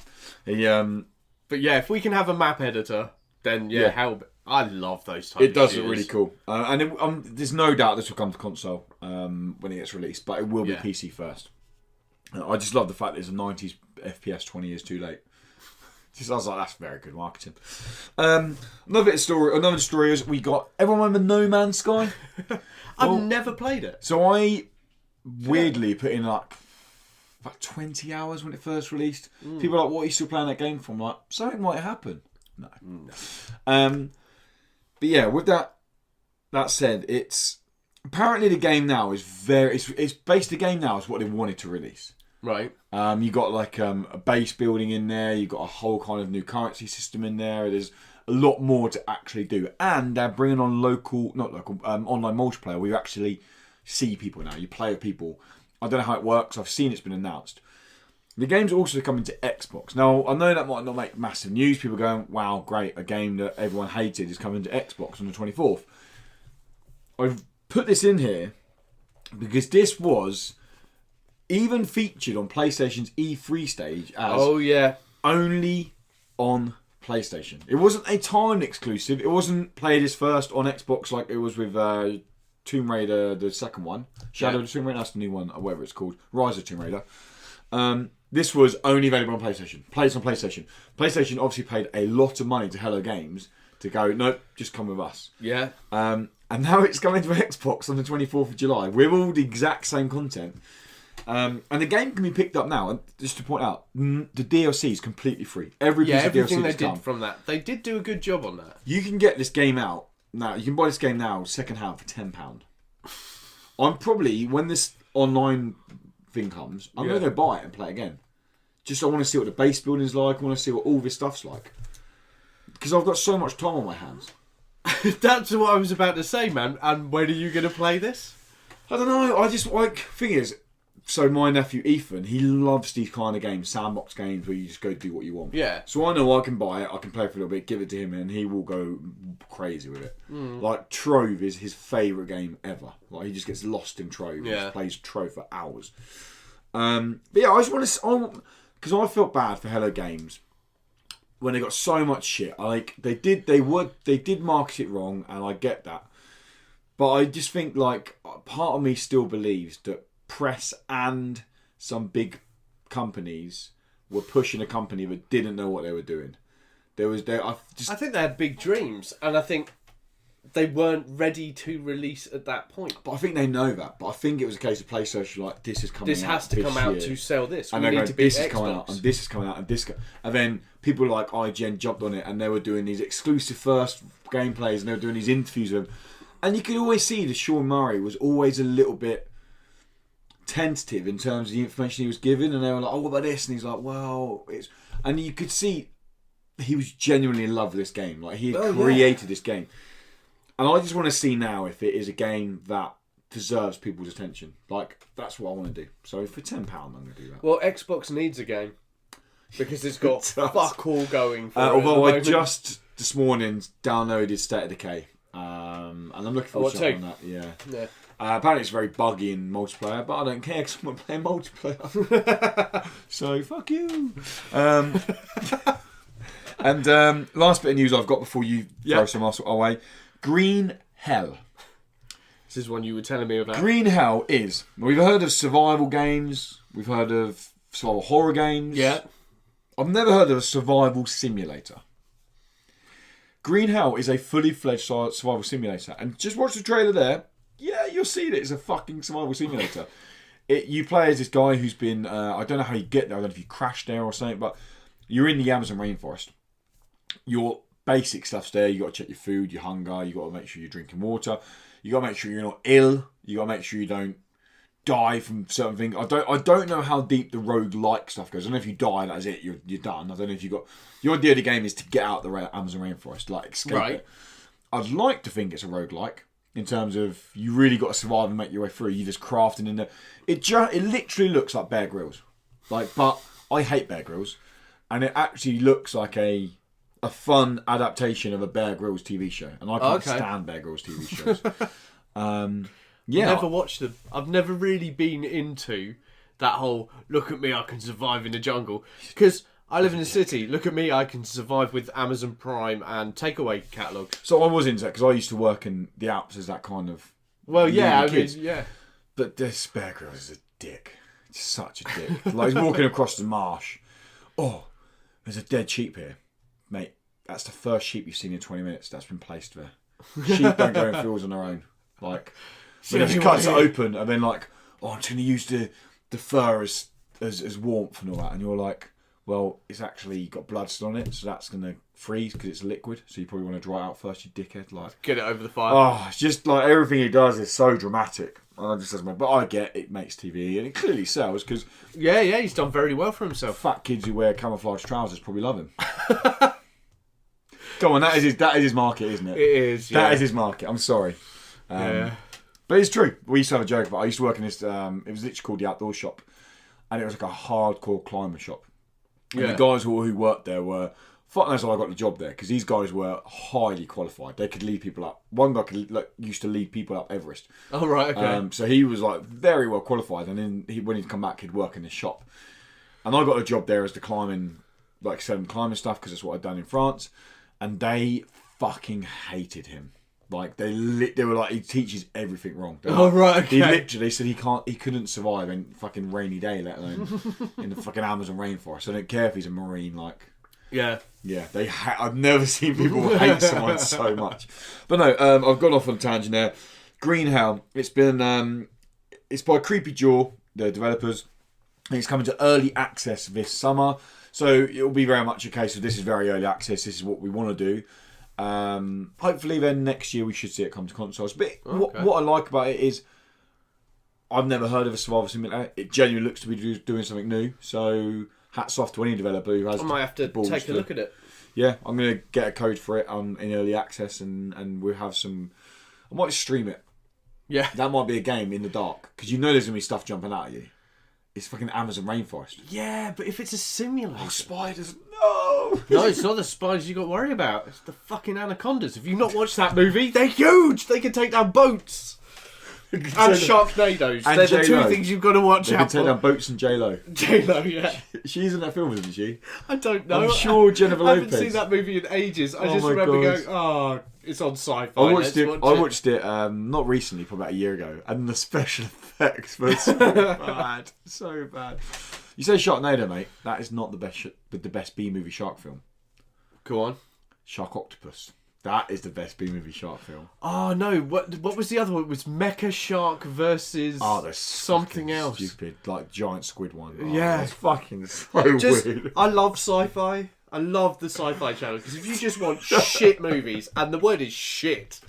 But yeah, if we can have a map editor, then I love those types. It does look really cool, and there's no doubt this will come to console when it gets released, but it will be PC first. I just love the fact that it's a 90s FPS 20 years too late. I was like, that's very good marketing. Another story is we got everyone remember No Man's Sky. I've never played it, so I weirdly put in like 20 hours when it first released. People are like, what are you still playing that game for? I'm like, something might happen. No. But yeah, with that said, it's apparently the game now is it's based the game now is what they wanted to release. Right. You got like a base building in there, you got a whole kind of new currency system in there. There's a lot more to actually do. And they're bringing on online multiplayer. We've actually see people now. You play with people. I don't know how it works. I've seen it's been announced. The game's also coming to Xbox. Now, I know that might not make massive news. People going, wow, great, a game that everyone hated is coming to Xbox on the 24th. I've put this in here because this was even featured on PlayStation's E3 stage as only on PlayStation. It wasn't a timed exclusive. It wasn't played as first on Xbox like it was with Tomb Raider, the second one. Shadow of the Tomb Raider, that's the new one, or whatever it's called. Rise of Tomb Raider. This was only available on PlayStation. Played on PlayStation. PlayStation obviously paid a lot of money to Hello Games to go, nope, just come with us. Yeah. And now it's coming to Xbox on the 24th of July with all the exact same content. And the game can be picked up now. And just to point out, the DLC is completely free. Every piece of DLC everything they that's did come. from that. They did do a good job on that. You can get this game out now. You can buy this game now, second hand, for £10. I'm probably, when this online thing comes, I'm going to go buy it and play it again. Just I want to see what the base building's like. I want to see what all this stuff's like. Because I've got so much time on my hands. That's what I was about to say, man. And when are you going to play this? I don't know. I just like... Thing is, so my nephew Ethan, he loves these kind of games, sandbox games where you just go do what you want. Yeah. So I know I can buy it, I can play for a little bit, give it to him, and he will go crazy with it. Like Trove is his favourite game ever. Like he just gets lost in Trove. He just plays Trove for hours. But yeah, I just want to... Because I felt bad for Hello Games when they got so much shit. Like they did market it wrong, and I get that. But I just think like part of me still believes that press and some big companies were pushing a company that didn't know what they were doing. I think they had big dreams, and I think they weren't ready to release at that point. But I think they know that. But I think it was a case of PlayStation like, this is coming out. This has to come out to sell this. And we need to be this is coming out, and this is coming out, and this. And then people like IGN jumped on it, and they were doing these exclusive first gameplays, and they were doing these interviews with them. And you could always see that Sean Murray was always a little bit tentative in terms of the information he was given, and they were like, "Oh, what about this?" And he's like, "Well, it's," and you could see he was genuinely in love with this game. Like he had created this game, and I just want to see now if it is a game that deserves people's attention. Like that's what I want to do. So for £10, I'm going to do that. Well, Xbox needs a game because it's got fuck all going. For although I just this morning downloaded State of Decay, and I'm looking forward to on that. Yeah. Apparently it's very buggy in multiplayer, but I don't care because I'm not playing multiplayer. So fuck you. And last bit of news I've got before you throw some else away. Green Hell. This is one you were telling me about. Green Hell is... We've heard of survival games. We've heard of survival horror games. Yeah. I've never heard of a survival simulator. Green Hell is a fully fledged survival simulator. And just watch the trailer there. Yeah, you'll see that it's a fucking survival simulator. You play as this guy who's been... I don't know how you get there. I don't know if you crash there or something. But you're in the Amazon rainforest. Your basic stuff's there. You got to check your food, your hunger. You got to make sure you're drinking water. You got to make sure you're not ill. You got to make sure you don't die from certain things. I don't know how deep the roguelike stuff goes. I don't know if you die, that's it. You're done. I don't know if you got... The idea of the game is to get out the Amazon rainforest, like escape it. I'd like to think it's a roguelike in terms of you really got to survive and make your way through. You just crafting in there. It literally looks like Bear Grylls. But I hate Bear Grylls, and it actually looks like a fun adaptation of a Bear Grylls TV show, and I can't stand Bear Grylls TV shows. Yeah, I've never watched them. I've never really been into that whole look at me, I can survive in the jungle, because I live in the city. Look at me, I can survive with Amazon Prime and takeaway catalogue. So I was into that because I used to work in the Alps as that kind of... Well, yeah, I mean, yeah. But this Bear Grylls is a dick. It's such a dick. Like he's walking across the marsh. Oh, there's a dead sheep here. Mate, that's the first sheep you've seen in 20 minutes that's been placed there. Sheep don't go in fields on their own. Like, so he just cuts it open and then like, oh, I'm going to use the fur as warmth and all that. And you're like, well, it's actually got blood still on it, so that's going to freeze because it's liquid. So you probably want to dry it out first, you dickhead. Like, get it over the fire. Oh, it's just like everything he does is so dramatic. And I just says, but I get it makes TV and it clearly sells because yeah, he's done very well for himself. Fat kids who wear camouflage trousers probably love him. Come on, that is his market, isn't it? It is. That is his market. I'm sorry. Yeah. But it's true. We used to have a joke about. I used to work in this. It was literally called the Outdoor Shop, and it was like a hardcore climber shop. And the guys who worked there were. Fuck knows how I got the job there, because these guys were highly qualified. They could lead people up. One guy used to lead people up Everest. Oh right, okay. So he was like very well qualified, and then when he'd come back, he'd work in the shop. And I got a job there as the climbing, like selling climbing stuff, because that's what I'd done in France. And they fucking hated him. Like they were like, he teaches everything wrong. Right, okay. He literally said he couldn't survive in fucking rainy day, let alone in the fucking Amazon rainforest. I don't care if he's a marine, like. Yeah. I've never seen people hate someone so much. But no, I've gone off on a tangent there. Green Hell. It's been it's by Creepy Jaw, the developers, and it's coming to early access this summer. So it'll be very much a case of this is very early access. This is what we want to do. Hopefully, then next year we should see it come to consoles. But what I like about it is I've never heard of a survival simulator. It genuinely looks to be doing something new. So. Hats off to any developer who has. I might have to take a look at it. Yeah, I'm going to get a code for it in early access, and we'll have some. I might stream it. Yeah, that might be a game in the dark, because you know there's going to be stuff jumping out at you. It's fucking Amazon rainforest. Yeah, but if it's a simulator, spiders. No, no, it's not the spiders you got to worry about. It's the fucking anacondas. Have you not watched that movie? They're huge. They can take down boats. And Sharknadoes. And They're the two things you've got to watch out for. They can take down boats and J-Lo. J-Lo, yeah. She's in that film, isn't she? I don't know. I'm sure Jennifer Lopez. I haven't seen that movie in ages. I just remember going, oh, it's on Sci-Fi. I watched it not recently, probably about a year ago, and the special effects were so bad. So bad. You say Sharknado, mate. That is not the best B-movie shark film. Go on. Shark Octopus. That is the best B-movie shark film. Oh no! What was the other one? It was Mecha Shark versus something else. Stupid, like giant squid one. Yeah, it's fucking so weird. I love Sci-Fi. I love the Sci-Fi channel, because if you just want shit movies, and the word is shit,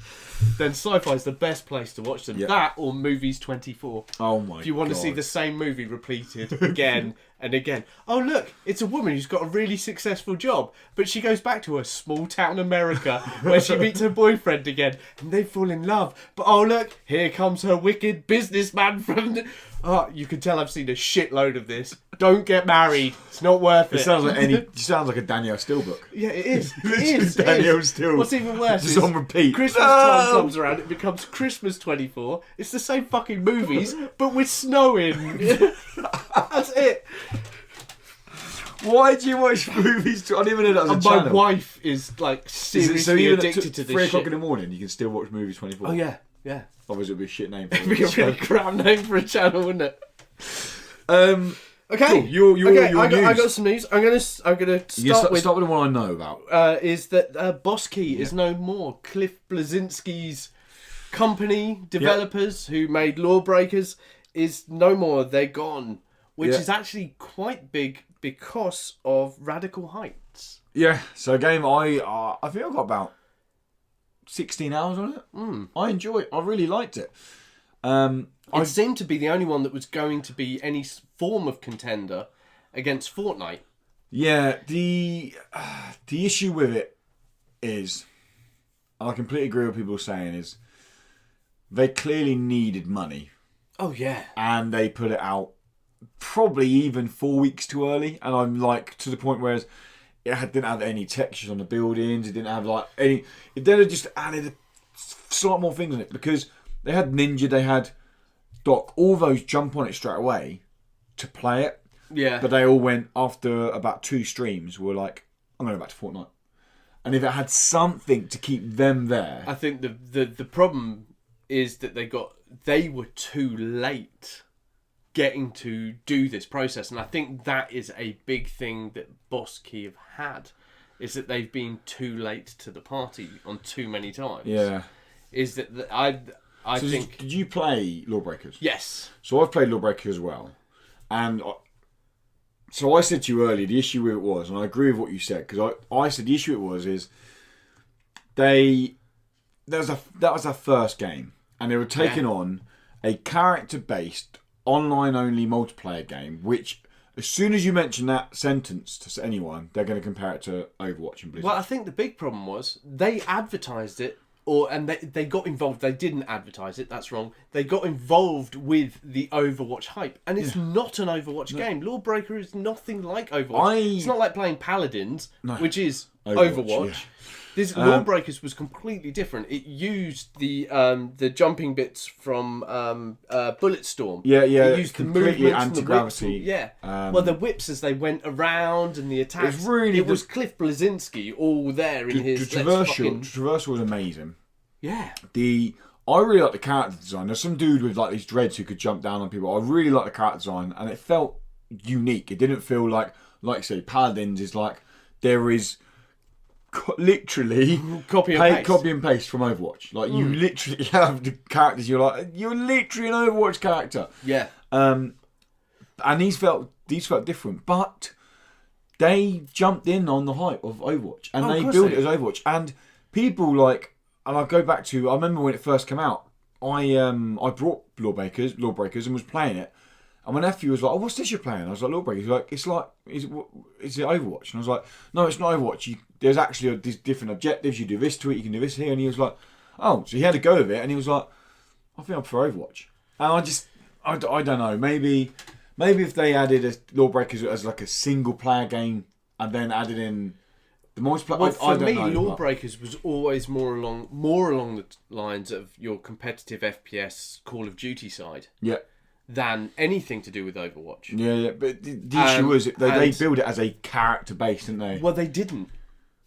then Sci-Fi is the best place to watch them. Yep. That or Movies 24. Oh my god! If you want to see the same movie repeated again and again. Oh look, it's a woman who's got a really successful job, but she goes back to her small town America where she meets her boyfriend again, and they fall in love. But oh look, here comes her wicked businessman from the... Oh, you can tell I've seen a shitload of this. Don't get married. It's not worth it. It sounds like a Danielle Steele book. Yeah, it is. It is. Danielle Steele. What's even worse is on repeat. Christmas time comes around, it becomes Christmas 24. It's the same fucking movies, but with snow in. That's it. Why do you watch movies? I didn't even know that was a channel. My wife is like seriously addicted to this 3 o'clock in the morning, you can still watch Movies 24. Oh yeah. Otherwise, it would be a shit name. It'd be a really crap name for a channel, wouldn't it? Okay. Cool. Your news. I got some news. I'm gonna start with the one I know about. Is that Boss Key is no more. Cliff Bleszinski's company, developers who made Lawbreakers, is no more. They're gone, which is actually quite big because of Radical Heights. Yeah. So a game I think I got about 16 hours on it. I enjoy it. I really liked it. It seemed to be the only one that was going to be any form of contender against Fortnite. Yeah, the issue with it is, and I completely agree with people saying, is they clearly needed money. Oh yeah. And they put it out probably even 4 weeks too early. And I'm like, to the point where it didn't have any textures on the buildings. It didn't have like any. It then had just added a lot more things on it, because they had Ninja, they had Doc. All those jump on it straight away to play it. Yeah. But they all went after about 2 streams. Were like, I'm going back to Fortnite. And if it had something to keep them there, I think the problem is that they were too late getting to do this process, and I think that is a big thing that Boss Key have had, is that they've been too late to the party on too many times. Yeah, is that I so think. Did you play Lawbreakers? Yes. So I've played Lawbreakers as well, and so I said to you earlier the issue with it was, and I agree with what you said, because I said the issue it was is that was their first game, and they were taking on a character-based, online-only multiplayer game, which, as soon as you mention that sentence to anyone, they're going to compare it to Overwatch and Blizzard. Well, I think the big problem was they advertised it And they got involved. They didn't advertise it. That's wrong. They got involved with the Overwatch hype, and it's not an Overwatch game. Lawbreaker is nothing like Overwatch. It's not like playing Paladins, which is Overwatch. Yeah. This Lawbreakers was completely different. It used the jumping bits from Bulletstorm. Yeah. It used completely anti-gravity. Well, the whips as they went around and the attacks. It was Cliff Blazinski all there in his... The traversal was amazing. Yeah. I really like the character design. There's some dude with like these dreads who could jump down on people. I really like the character design, and it felt unique. It didn't feel like you say, Paladins is like there is... literally copy and paste from Overwatch. Like you literally have the characters. You're literally an Overwatch character. Yeah. And these felt different, but they jumped in on the hype of Overwatch and they built it as Overwatch. And people and I go back to, I remember when it first came out. I brought Lawbreakers and was playing it. And my nephew was like, "Oh, what's this you're playing?" I was like, "Lawbreakers." He's like, is it Overwatch?" And I was like, "No, it's not Overwatch. There's actually these different objectives. You do this to it, you can do this here." And he was like, "Oh," so he had a go of it, and he was like, "I think I prefer Overwatch." And I don't know. Maybe if they added Lawbreakers as like a single player game and then added in the multiplayer. Well, for me, Lawbreakers was always more along the lines of your competitive FPS Call of Duty side. Yeah. Than anything to do with Overwatch. Yeah, but the issue was they build it as a character base, didn't they? Well, they didn't.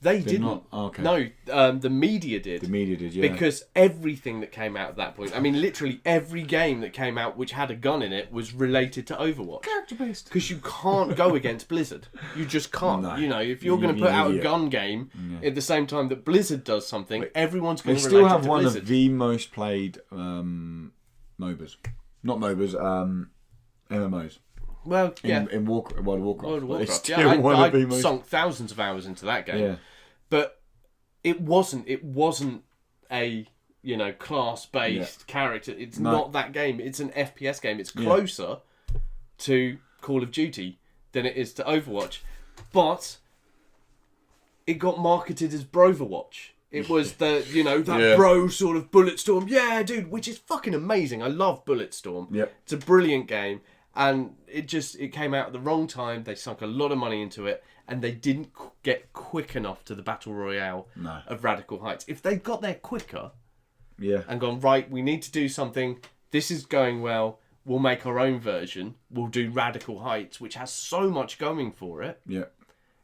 They didn't. Not? Oh, okay. No, the media did. The media did, yeah. Because everything that came out at that point, I mean, literally every game that came out which had a gun in it was related to Overwatch. Character based. Because you can't go against Blizzard. You just can't. No. If you're going to put out a gun game at the same time that Blizzard does something, everyone's going to relate it to Blizzard. They still have one of the most played MOBAs. Not MOBAs, MMOs. Well, yeah. In World of Warcraft. World of Warcraft. I sunk thousands of hours into that game. Yeah. But it wasn't a class-based character. It's not that game. It's an FPS game. It's closer to Call of Duty than it is to Overwatch. But it got marketed as Broverwatch. It was bro sort of Bulletstorm. Yeah, dude, which is fucking amazing. I love Bulletstorm. Yep. It's a brilliant game. And it came out at the wrong time. They sunk a lot of money into it. And they didn't get quick enough to the Battle Royale of Radical Heights. If they'd got there quicker and gone, right, we need to do something. This is going well. We'll make our own version. We'll do Radical Heights, which has so much going for it. Yeah.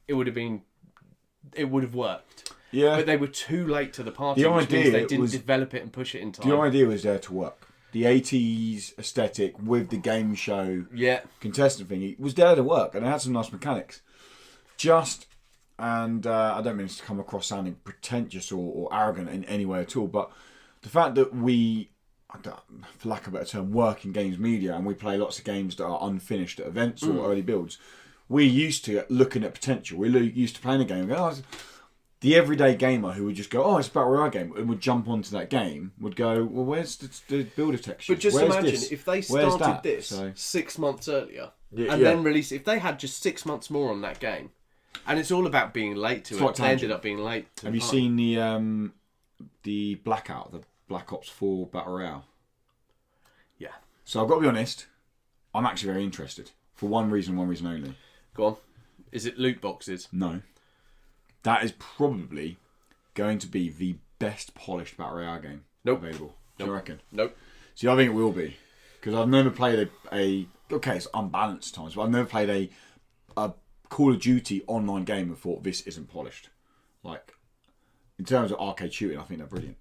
It would have worked. Yeah. But they were too late to the party, which means they didn't develop it and push it in time. The idea was there to work. The 80s aesthetic with the game show contestant thing, it was there to work, and it had some nice mechanics. I don't mean to come across sounding pretentious or arrogant in any way at all, but the fact that we, for lack of a better term, work in games media, and we play lots of games that are unfinished at events or early builds, we're used to looking at potential. We're used to playing a game and go, the everyday gamer who would just go, oh, it's a Battle Royale game, and would jump onto that game, would go, well, where's the builder texture? But just imagine if they started this 6 months earlier and then released it. If they had just 6 months more on that game, and it's all about being late to it. They ended up being late to it. Have you seen the Blackout, the Black Ops 4 Battle Royale? Yeah. So I've got to be honest, I'm actually very interested. For one reason only. Go on. Is it loot boxes? No. That is probably going to be the best polished Battle Royale game available. Do you reckon? Nope. See, I think it will be. Because I've never played okay, it's unbalanced times, but I've never played a Call of Duty online game and thought this isn't polished. Like, in terms of arcade shooting, I think they're brilliant.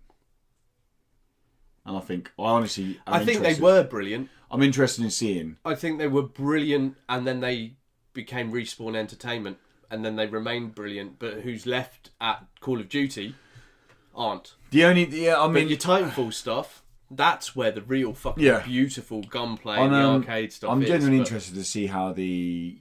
And I think they were brilliant. I'm interested in seeing. I think they were brilliant, and then they became Respawn Entertainment, and then they remained brilliant. But who's left at Call of Duty aren't. But your Titanfall stuff, that's where the real fucking beautiful gunplay and the arcade stuff I'm is. I'm genuinely interested to see how the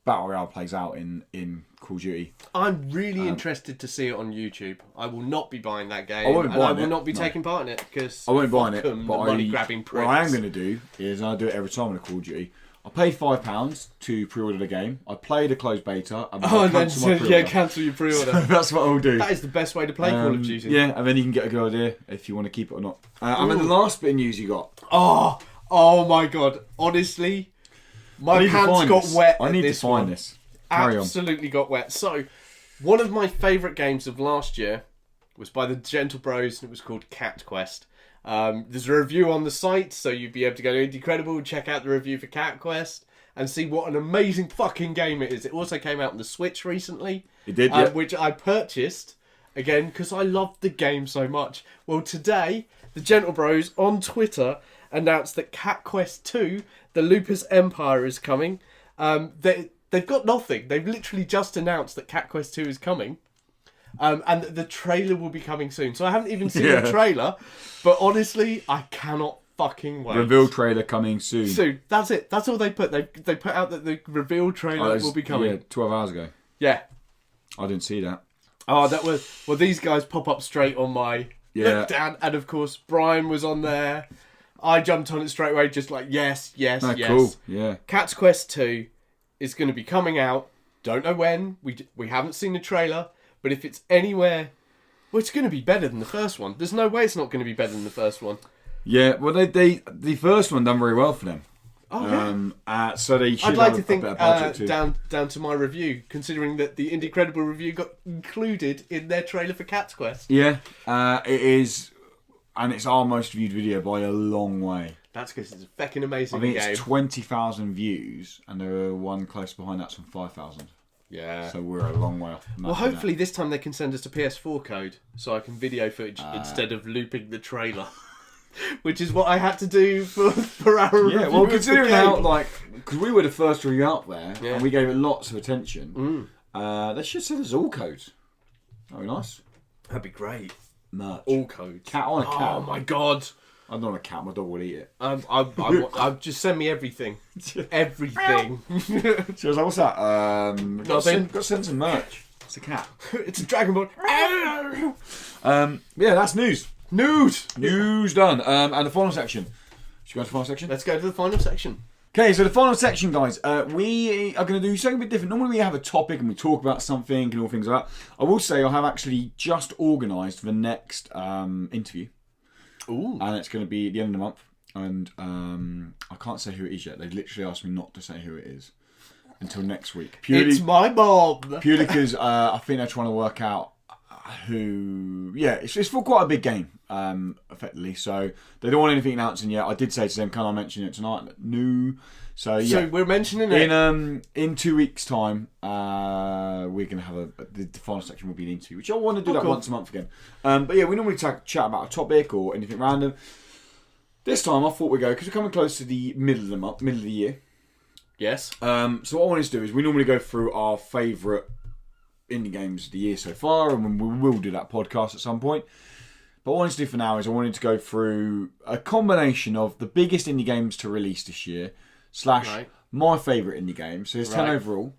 Battle Royale plays out in Call of Duty. I'm really interested to see it on YouTube. I will not be buying that game. I will not be taking part in it because I won't be buying it. But what I am going to do is I do it every time in a Call of Duty. I paid £5 to pre-order the game. I played a closed beta. And Oh, and then cancel my pre-order. cancel your pre-order. So that's what I'll do. That is the best way to play Call of Duty. Yeah, and then you can get a good idea if you want to keep it or not. And then the last bit of news you got. Oh my god! Honestly, my pants got wet. I need to find this. Carry Absolutely got wet. So, one of my favourite games of last year was by the Gentle Bros, and it was called Cat Quest. There's a review on the site, so you'd be able to go to Indie and check out the review for Cat Quest and see what an amazing fucking game it is. It also came out on the Switch recently. It did, yeah. Which I purchased, again, because I loved the game so much. Well, today, the Gentle Bros on Twitter announced that Cat Quest 2, the Lupus Empire, is coming. They've got nothing. They've literally just announced that Cat Quest 2 is coming. And the trailer will be coming soon. So I haven't even seen the trailer. But honestly, I cannot fucking wait. Reveal trailer coming soon. Soon. That's it. That's all they put. They put out that the reveal trailer will be coming. Yeah, 12 hours ago. Yeah. I didn't see that. Oh, that was... Well, these guys pop up straight on my look down. And of course, Brian was on there. I jumped on it straight away, just like, yes. Cool. Yeah. Cat's Quest 2 is going to be coming out. Don't know when. We haven't seen the trailer. But if it's anywhere... Well, it's going to be better than the first one. There's no way it's not going to be better than the first one. Yeah, well, the first one done very well for them. Oh, yeah. So they should I'd like have to think a better budget too. down to my review, considering that the Indecredible review got included in their trailer for Cat's Quest. Yeah, it is... And it's our most viewed video by a long way. That's because it's a fucking amazing game. I game. think it's 20,000 views, and there are one close behind that's from 5,000. Yeah. So we're a long way off. Well, hopefully this time they can send us a PS4 code so I can video footage instead of looping the trailer. Which is what I had to do for our review. Yeah, well, considering how, because we were the first review out there, and we gave it lots of attention, they should send us all codes. That would be nice. That'd be great. Merch. All codes. Cat on a cat. Oh my god. I'm not a cat, my dog will eat it. I just send me everything. Everything. She was like, what's that? Got to send some merch. It's a cat. It's a Dragon Ball. Yeah, that's news. News done. And the final section. Should we go to the final section? Let's go to the final section. Okay, so the final section, guys. We are going to do something a bit different. Normally we have a topic and we talk about something and all things like that. I will say I have actually just organised the next interview. Ooh. And it's going to be at the end of the month. And I can't say who it is yet. They've literally asked me not to say who it is until next week. It's my mom. Purely because I think they're trying to work out who... Yeah, it's for quite a big game, effectively. So they don't want anything announcing yet. I did say to them, can I mention it tonight? No. So, yeah. So we're mentioning it. In 2 weeks' time, we're going to have the final section will be the interview, which I want to do once a month again. But yeah, we normally chat about a topic or anything random. This time I thought we'd go, because we're coming close to the middle of the month, middle of the year. Yes. So what I wanted to do is we normally go through our favourite indie games of the year so far, and we will do that podcast at some point. But what I wanted to do for now is I wanted to go through a combination of the biggest indie games to release this year, / my favourite indie games, so there's 10 overall,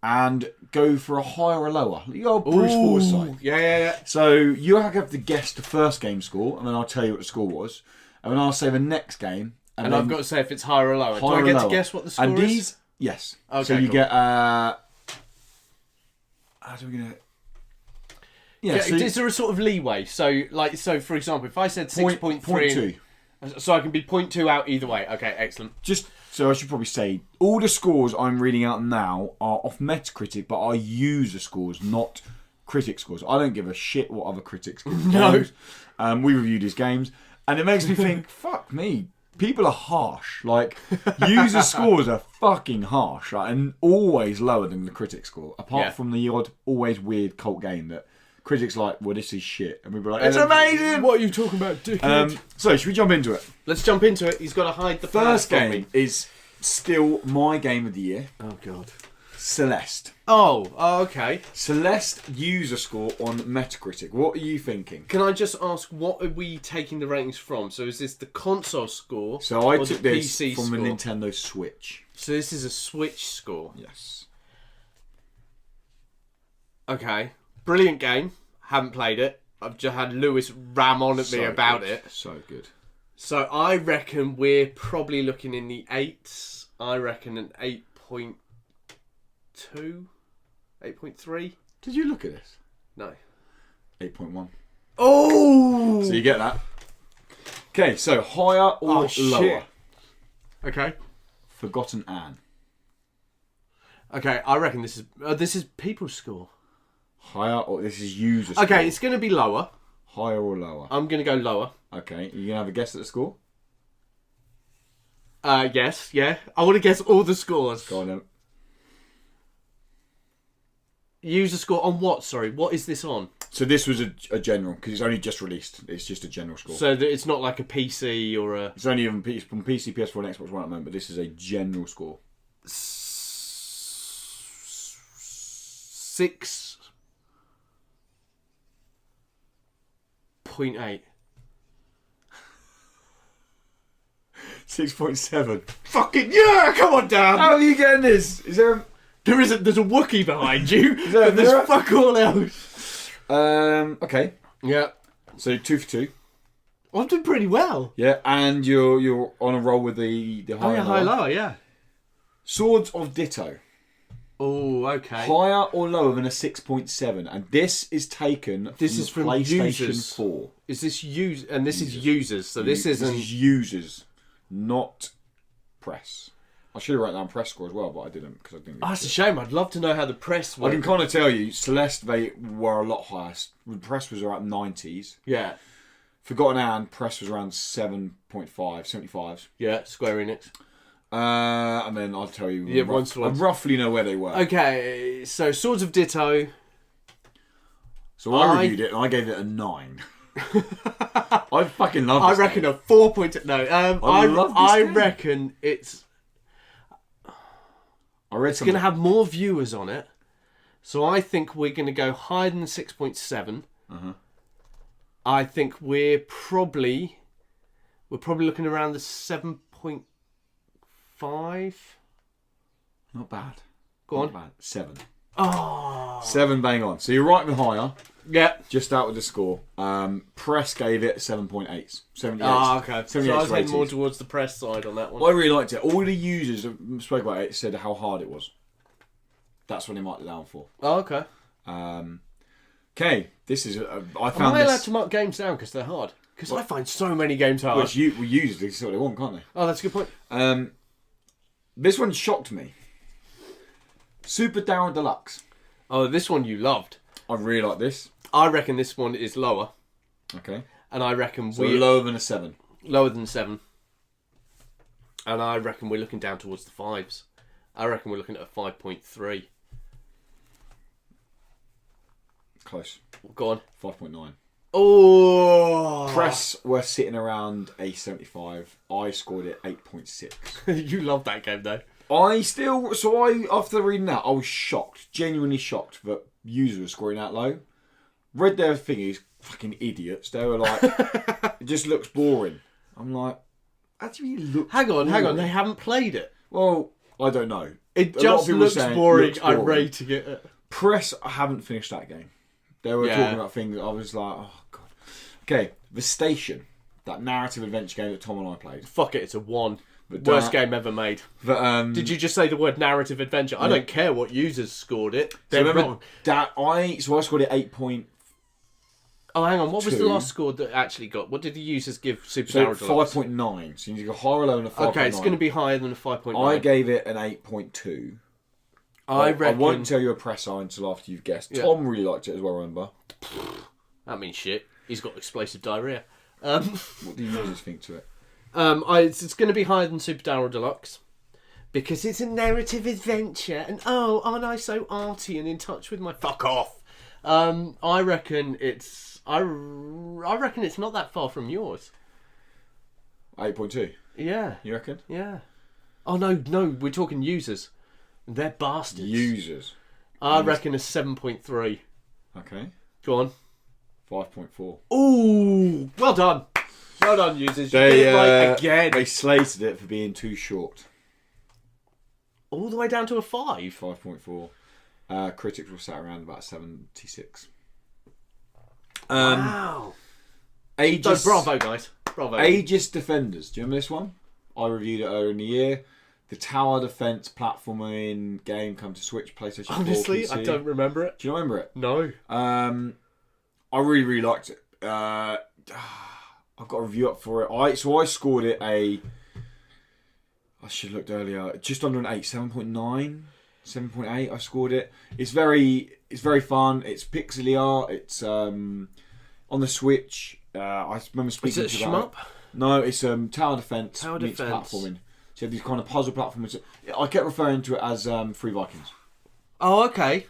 and go for a higher or lower. You got Bruce Forsyth. Yeah. So you have to guess the first game score, and then I'll tell you what the score was, and then I'll say the next game. And I've got to say if it's higher or lower. Do I get to guess what the score is? Yes. Okay, so you get... how do we get it? Yeah, so is there a sort of leeway? So for example, if I said 6.3... So I can be 0.2 out either way. Okay, excellent. So I should probably say, all the scores I'm reading out now are off Metacritic, but I use the scores, not critic scores. I don't give a shit what other critics give games. We review these games, and it makes me think, fuck me, people are harsh. Like, user scores are fucking harsh, right? And always lower than the critic score, apart from the odd, always weird cult game that critics like, well, this is shit. And we were like, it's amazing! What are you talking about, dickhead? So, should we jump into it? Let's jump into it. He's got to hide the first game is still my game of the year. Oh, God. Celeste. Oh, okay. Celeste user score on Metacritic. What are you thinking? Can I just ask, what are we taking the ratings from? So is this the console score? So I took this PC from score? the Nintendo Switch. So this is a Switch score? Yes. Okay. Brilliant game. Haven't played it. I've just had Lewis ram on at me about it. So good. So I reckon we're probably looking in the 8s. I reckon an 8.2, 8.3. Did you look at this? No. 8.1. Oh! So you get that. Okay, so higher or lower? Okay. Forgotten Anne. Okay, I reckon this is people's score. Higher or this is user score? Okay, it's going to be lower. Higher or lower? I'm going to go lower. Okay, you gonna have a guess at the score? Yes, yeah. I want to guess all the scores. Go on then. User score on what? Sorry, what is this on? So this was a general, because it's only just released. It's just a general score. So that it's not like a PC or a... It's only from PC, PS4 and Xbox One at the moment, but this is a general score. 6.8. 6.7. Fucking yeah! Come on, Dan. How are you getting this? Is there There's a Wookiee behind you, there a but there's mirror? fuck all else. Okay. Yeah. So 2 for 2. I'm doing pretty well. Yeah, and you're on a roll with the higher. Oh yeah, high lower, yeah. Swords of Ditto. Oh, okay. Higher or lower than a 6.7, and this is taken. This from is from PlayStation users. 4. Is this this is users, so this isn't... This is users, not press. I should have written down press score as well, but I didn't because I didn't. Oh, that's a shame. I'd love to know how the press I went. can kind of tell you, Celeste, they were a lot higher. Press was around 90s. Yeah. Forgotten Anne, press was around 7.5, 75s. Yeah, Square Enix. And then I'll tell you. Yeah, I roughly know where they were. Okay, so Swords of Ditto. So I reviewed it and I gave it a 9. I fucking love this I reckon game. a 4 point... No, I love this I game. reckon it's It's going to have more viewers on it. So I think we're going to go higher than 6.7. Uh-huh. I think we're probably looking around the 7.5. Not bad. Go on. Not bad. 7. Oh. 7 bang on. So you're right with higher. Yeah. Just out with the score. Press gave it 7.8. 78. Ah, okay. 78 So I was to heading more 80s. towards the press side on that one. Well, I really liked it. All the users that spoke about it said how hard it was. That's what they marked it down for. Oh, okay. Okay, this is. I Am found I allowed this. to mark games down because they're hard? Because I find so many games hard. Which users they see what they want, can't they? Oh, that's a good point. This one shocked me. Super Down Deluxe. Oh, this one you loved. I really like this. I reckon this one is lower, Okay. and I reckon So we're lower than a 7. lower than 7. And I reckon we're looking down towards the 5s. I reckon we're looking at a 5.3. Close. Go on. 5.9. Oh! Press were sitting around a 75. I scored it 8.6. You love that game, though. After reading that, I was shocked, genuinely shocked that users were scoring that low. Read their thingies, fucking idiots. They were like, it just looks boring. I'm like, actually look. Hang on. They haven't played it. Well, I don't know. It A lot of just people looks saying boring. looks I'm boring. rating it. Press, I haven't finished that game. They were Yeah. talking about things. I was like, oh god. Okay, The Station, that narrative adventure game that Tom and I played. Fuck it, it's a 1. But Worst game ever made. But Did you just say the word narrative adventure? I don't care what users scored it. So They're remember wrong. that I scored it 8. Oh, hang on. What was the 2. last score that actually got? What did the users give Super So Tower Deluxe? 5.9. So you need to go higher or lower than a 5.9. Okay, it's going to be higher than a 5.9. I gave it an 8.2. I I reckon... won't tell you a press eye until after you've guessed. Yeah. Tom really liked it as well, remember? That means shit. He's got explosive diarrhea. What do you users think to it? It's going to be higher than Super Tower Deluxe. Because it's a narrative adventure. And aren't I so arty and in touch with my... Fuck off! I reckon it's... I reckon it's not that far from yours. 8.2. Yeah. You reckon? Yeah. Oh, no, we're talking users. They're bastards. Users. I reckon a 7.3. Okay. Go on. 5.4. Ooh! Well done. Well done, users. You They, did it right again. They slated it for being too short. All the way down to a 5. 5.4. Critics were sat around about 76. Wow. So Aegis, bravo, guys. Bravo. Aegis Defenders. Do you remember this one? I reviewed it earlier in the year. The tower defense platforming game come to Switch, PlayStation 4, Honestly, PC. I don't remember it. Do you remember it? No. I really, really liked it. I've got a review up for it. I scored it I should have looked earlier. Just under an 8, 7.9, 7.8. I scored it. It's very fun. It's pixely art. It's on the Switch. I remember speaking Is it to a shmup? No, it's tower defense Tower meets defense. platforming. So you have these kind of puzzle platformers. I kept referring to it as Free Vikings. Oh, okay.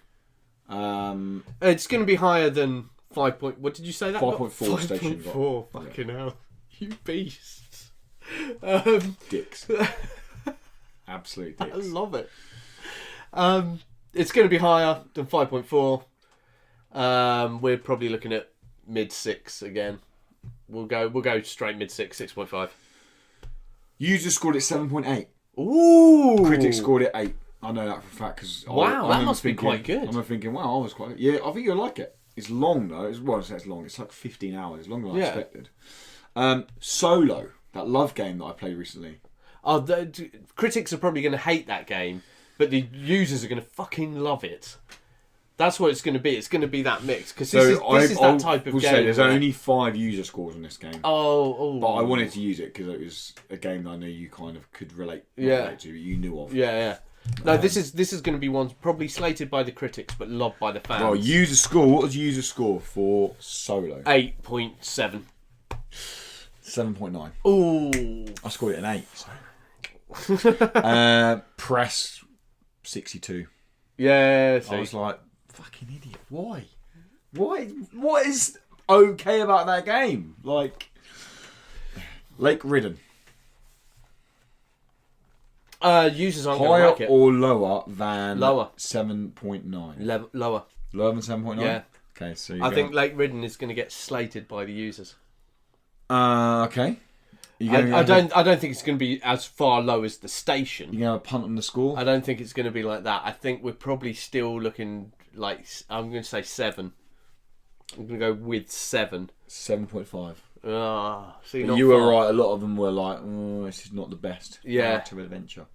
Um, It's going to be higher than 5. What did you say that? 5.4 station. 5.4. Fucking hell. You beasts. Dicks. Absolute I dicks. love it. It's going to be higher than 5.4. We're probably looking at mid 6 again. We'll go straight mid 6, 6.5. Users scored it 7.8. Ooh. Critics scored it 8. I know that for a fact because Wow, that must be quite good. I'm thinking, wow, I was quite. Yeah, I think you'll like it. It's long though. It's long. It's like 15 hours. It's longer than I expected. Solo, that love game that I played recently. Oh, the critics are probably going to hate that game, but the users are going to fucking love it. That's what it's going to be. It's going to be that mix because this is that type of game. Say, there's only 5 user scores on this game. Oh. But I wanted to use it because it was a game that I knew you kind of could relate to, but you knew of. Yeah. No, this is going to be one probably slated by the critics, but loved by the fans. Well, user score. What was user score for Solo? 8.7. 7.9. Ooh. I scored it an 8. Press 62. Yeah. See. I was like, fucking idiot. Why? What is okay about that game? Like, Lake Ridden. Users aren't going Higher to like it. or lower than Lower. 7.9? Lower. Lower than 7.9? Yeah. Okay, so I think Lake Ridden is going to get slated by the users. Okay. I don't think it's going to be as far low as the station. You're going to have a punt on the score? I don't think it's going to be like that. I think we're probably still looking like, I'm going to say 7. I'm going to go with 7. 7.5. See, But you were right. A lot of them were like, "Oh, this is not the best narrative adventure."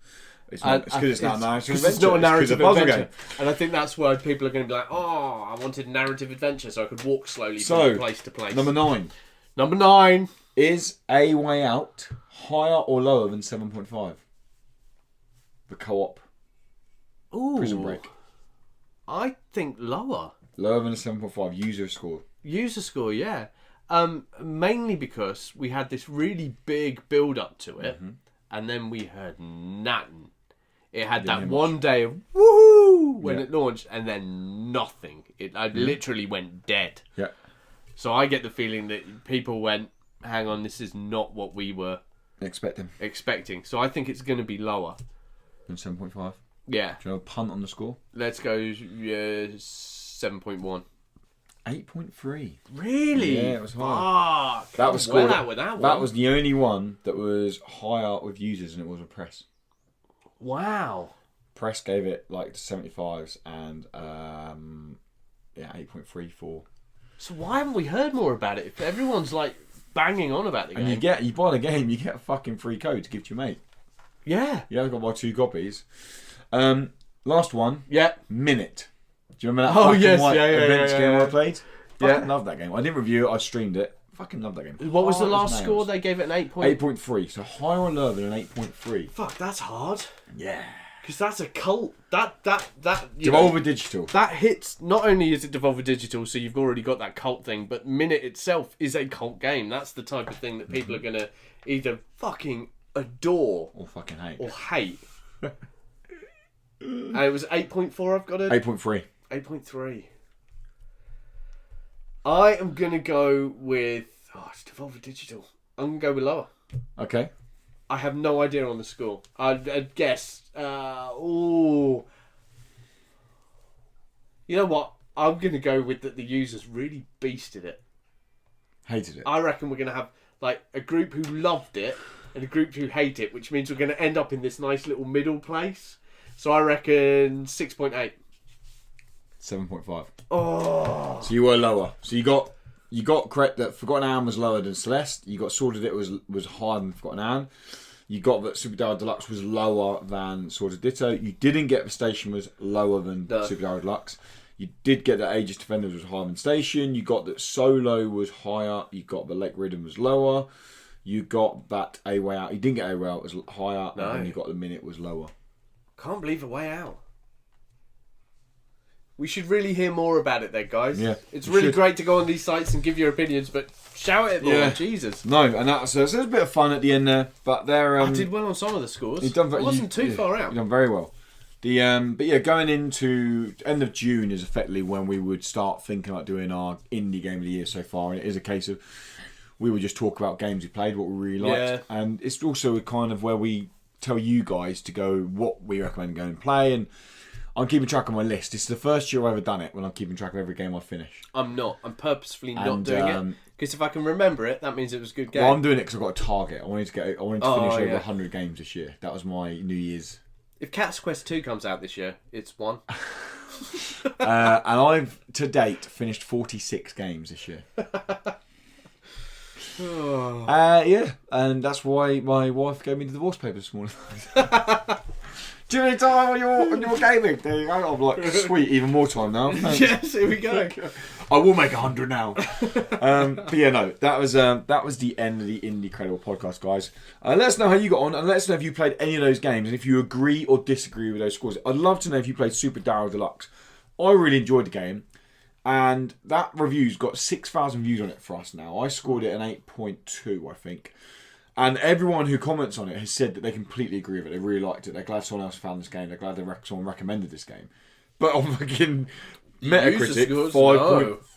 It's because it's not a narrative adventure. It's not a narrative puzzle adventure, game. and I think that's why people are going to be like, "Oh, I wanted narrative adventure, so I could walk slowly So, from place to place." Number 9 Number 9 is A Way Out higher or lower than 7.5? The co-op Prison Break. I think lower. Lower than a 7.5 user score. User score, yeah. Mainly because we had this really big build up to it, and then we heard nothing. It had that one day of woohoo when it launched, and then nothing. It literally went dead. Yeah. So I get the feeling that people went, hang on, this is not what we were expecting. So I think it's going to be lower Than 7.5. Yeah. Do you have a punt on the score? Let's go 7.1. 8.3. Really? Yeah, it was high. Fuck. That was well scored. out with that one. That was the only one that was higher with users, and it was a press. Wow. Press gave it like the 75s and 8.3 for. So why haven't we heard more about it? If everyone's like banging on about the game. And you buy the game, you get a fucking free code to give to your mate. Yeah. You haven't got to buy 2 copies. Last one. Yeah. Minute. Do you remember that? Oh, black yes. and white Yeah, events game I played? Yeah. Fucking love that game. I didn't review it. I streamed it. Fucking love that game. What was the Hard as last nails. score? They gave it an 8. 8.3. So higher or lower than an 8.3. Fuck, that's hard. Yeah. Because that's a cult. That you know, Devolver Digital. that hits. Not only is it Devolver Digital, so you've already got that cult thing, but Minute itself is a cult game. That's the type of thing that people are gonna either fucking adore Or fucking hate. or hate. And it was 8.4. I've got it. 8.3. 8.3. I am gonna go with. Oh, it's Devolver Digital. I'm gonna go with lower. Okay. I have no idea on the score. I'd guess. You know what? I'm going to go with that the users really beasted it. Hated it. I reckon we're going to have like a group who loved it and a group who hate it, which means we're going to end up in this nice little middle place. So I reckon 6.8. 7.5. Oh. So you were lower. So you got You got correct that Forgotten Anne was lower than Celeste. You got Sword of It was higher than Forgotten Anne. You got that Super Dial Deluxe was lower than Sword of Ditto. You didn't get the Station was lower than Super Dial Deluxe. You did get that Aegis Defenders was higher than Station. You got that Solo was higher. You got the Lake Ridden was lower. You got that A Way Out. You didn't get A Way Out was higher. No. And then you got the Minute was lower. Can't believe A Way Out. We should really hear more about it then, guys. Yeah, it's really great to go on these sites and give your opinions, but shout it more. Jesus. No, and that's so there's a bit of fun at the end there, but there. I did well on some of the scores. It wasn't too far out. You've done very well. But yeah, going into end of June is effectively when we would start thinking about doing our indie game of the year so far, and it is a case of we would just talk about games we played, what we really liked, and it's also kind of where we tell you guys to go what we recommend going and play. And I'm keeping track of my list. It's the first year I've ever done it when I'm keeping track of every game I finish. I'm not. I'm purposefully not doing it. Because if I can remember it, that means it was a good game. Well, I'm doing it because I've got a target. I wanted to finish over 100 games this year. That was my New Year's. If Cat's Quest 2 comes out this year, it's one. And I've, to date, finished 46 games this year. Yeah, and that's why my wife gave me the divorce papers this morning. Do you need time on your gaming? There you go. I'm like, sweet, even more time now. Thanks. Yes, here we go. I will make 100 now. But yeah, no, that was the end of the Indie Credible podcast, guys. Let us know how you got on, and let us know if you played any of those games, and if you agree or disagree with those scores. I'd love to know if you played Super Daryl Deluxe. I really enjoyed the game, and that review's got 6,000 views on it for us now. I scored it an 8.2, I think. And everyone who comments on it has said that they completely agree with it. They really liked it. They're glad someone else found this game. They're glad someone recommended this game. But on fucking Metacritic,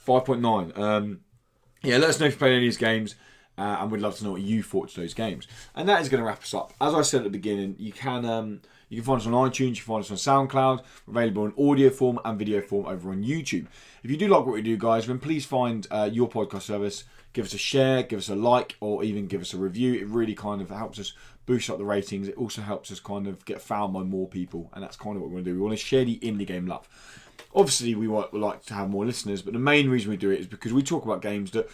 5.9. Yeah, let us know if you played any of these games. And we'd love to know what you thought to those games. And that is going to wrap us up. As I said at the beginning, you can find us on iTunes, you can find us on SoundCloud. We're available in audio form and video form over on YouTube. If you do like what we do, guys, then please find your podcast service. Give us a share, give us a like, or even give us a review. It really kind of helps us boost up the ratings. It also helps us kind of get found by more people, and that's kind of what we want to do. We want to share the indie game love. Obviously, we would like to have more listeners, but the main reason we do it is because we talk about games that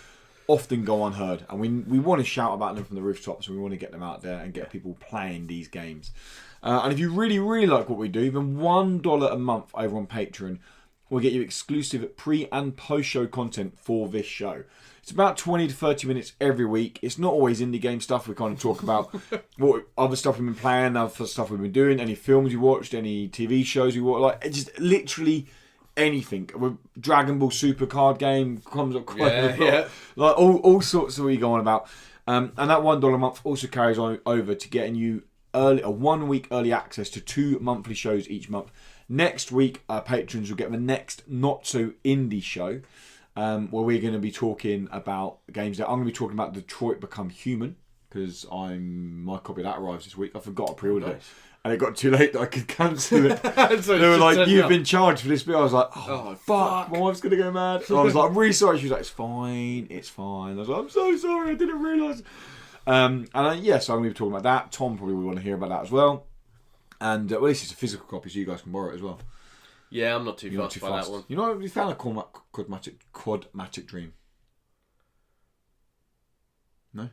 often go unheard, and we want to shout about them from the rooftops, and we want to get them out there and get people playing these games. And if you really, really like what we do, then $1 a month over on Patreon will get you exclusive pre- and post-show content for this show. It's about 20 to 30 minutes every week. It's not always indie game stuff. We kind of talk about what other stuff we've been playing, other stuff we've been doing, any films we watched, any TV shows we watched. Like, it's just literally anything. Dragon Ball Super card game comes up quite a lot. Yeah. Like all sorts of what you go on about. And that $1 a month also carries on over to getting you a 1 week early access to 2 monthly shows each month. Next week, our patrons will get the next not so indie show. Where we're going to be talking about games that I'm going to be talking about Detroit Become Human, because my copy of that arrives this week. I forgot to pre-order it, and it got too late that I could cancel it. So they were like, "You've been charged for this bit." I was like, "Oh fuck, my wife's going to go mad." So I was like, "I'm really sorry." She was like, "It's fine, it's fine." I was like, "I'm so sorry, I didn't realise." So I'm going to be talking about that. Tom probably would want to hear about that as well. And at least it's a physical copy, so you guys can borrow it as well. Yeah, I'm not too fast by that one. You know, we found a quadmatic dream. No?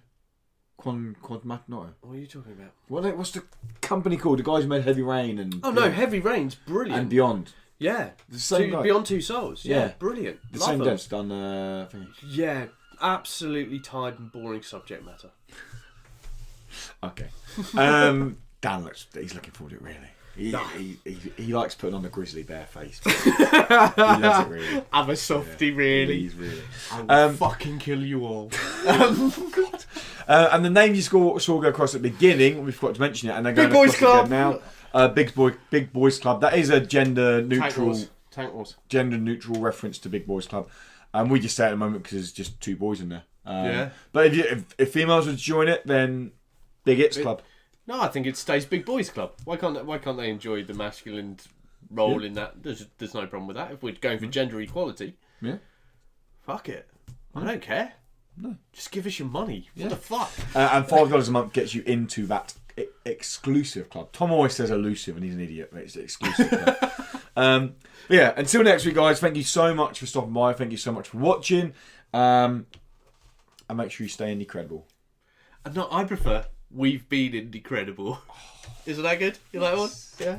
Quadmatic, no. What are you talking about? What's the company called? The guys who made Heavy Rain and... Oh, no, Heavy Rain's brilliant. And Beyond. Yeah. The same guy. Beyond Two Souls. Yeah, brilliant. The same dev's done... thingy. Yeah, absolutely tired and boring subject matter. Okay. Dan he's looking forward to it, really. He likes putting on the grizzly bear face. He loves it, really. I'm a softie, really. He's really. I'll fucking kill you all. God. And the name you saw go across at the beginning, we forgot to mention it, and they're going Big Boys Club now. Big Boys Club. That is a gender neutral reference to Big Boys Club. And we just say it at the moment because there's just 2 boys in there. But if females would join it, then Big It's Club. No, I think it stays Big Boys Club. Why can't they enjoy the masculine role in that? There's no problem with that. If we're going for gender equality, fuck it. I don't care. No, just give us your money. What the fuck? And $5 a month gets you into that exclusive club. Tom always says elusive, and he's an idiot, but it's exclusive club. Until next week, guys. Thank you so much for stopping by. Thank you so much for watching. And make sure you stay incredible. No, I prefer We've Been Indecredible. Isn't that good? You like that one? Yeah.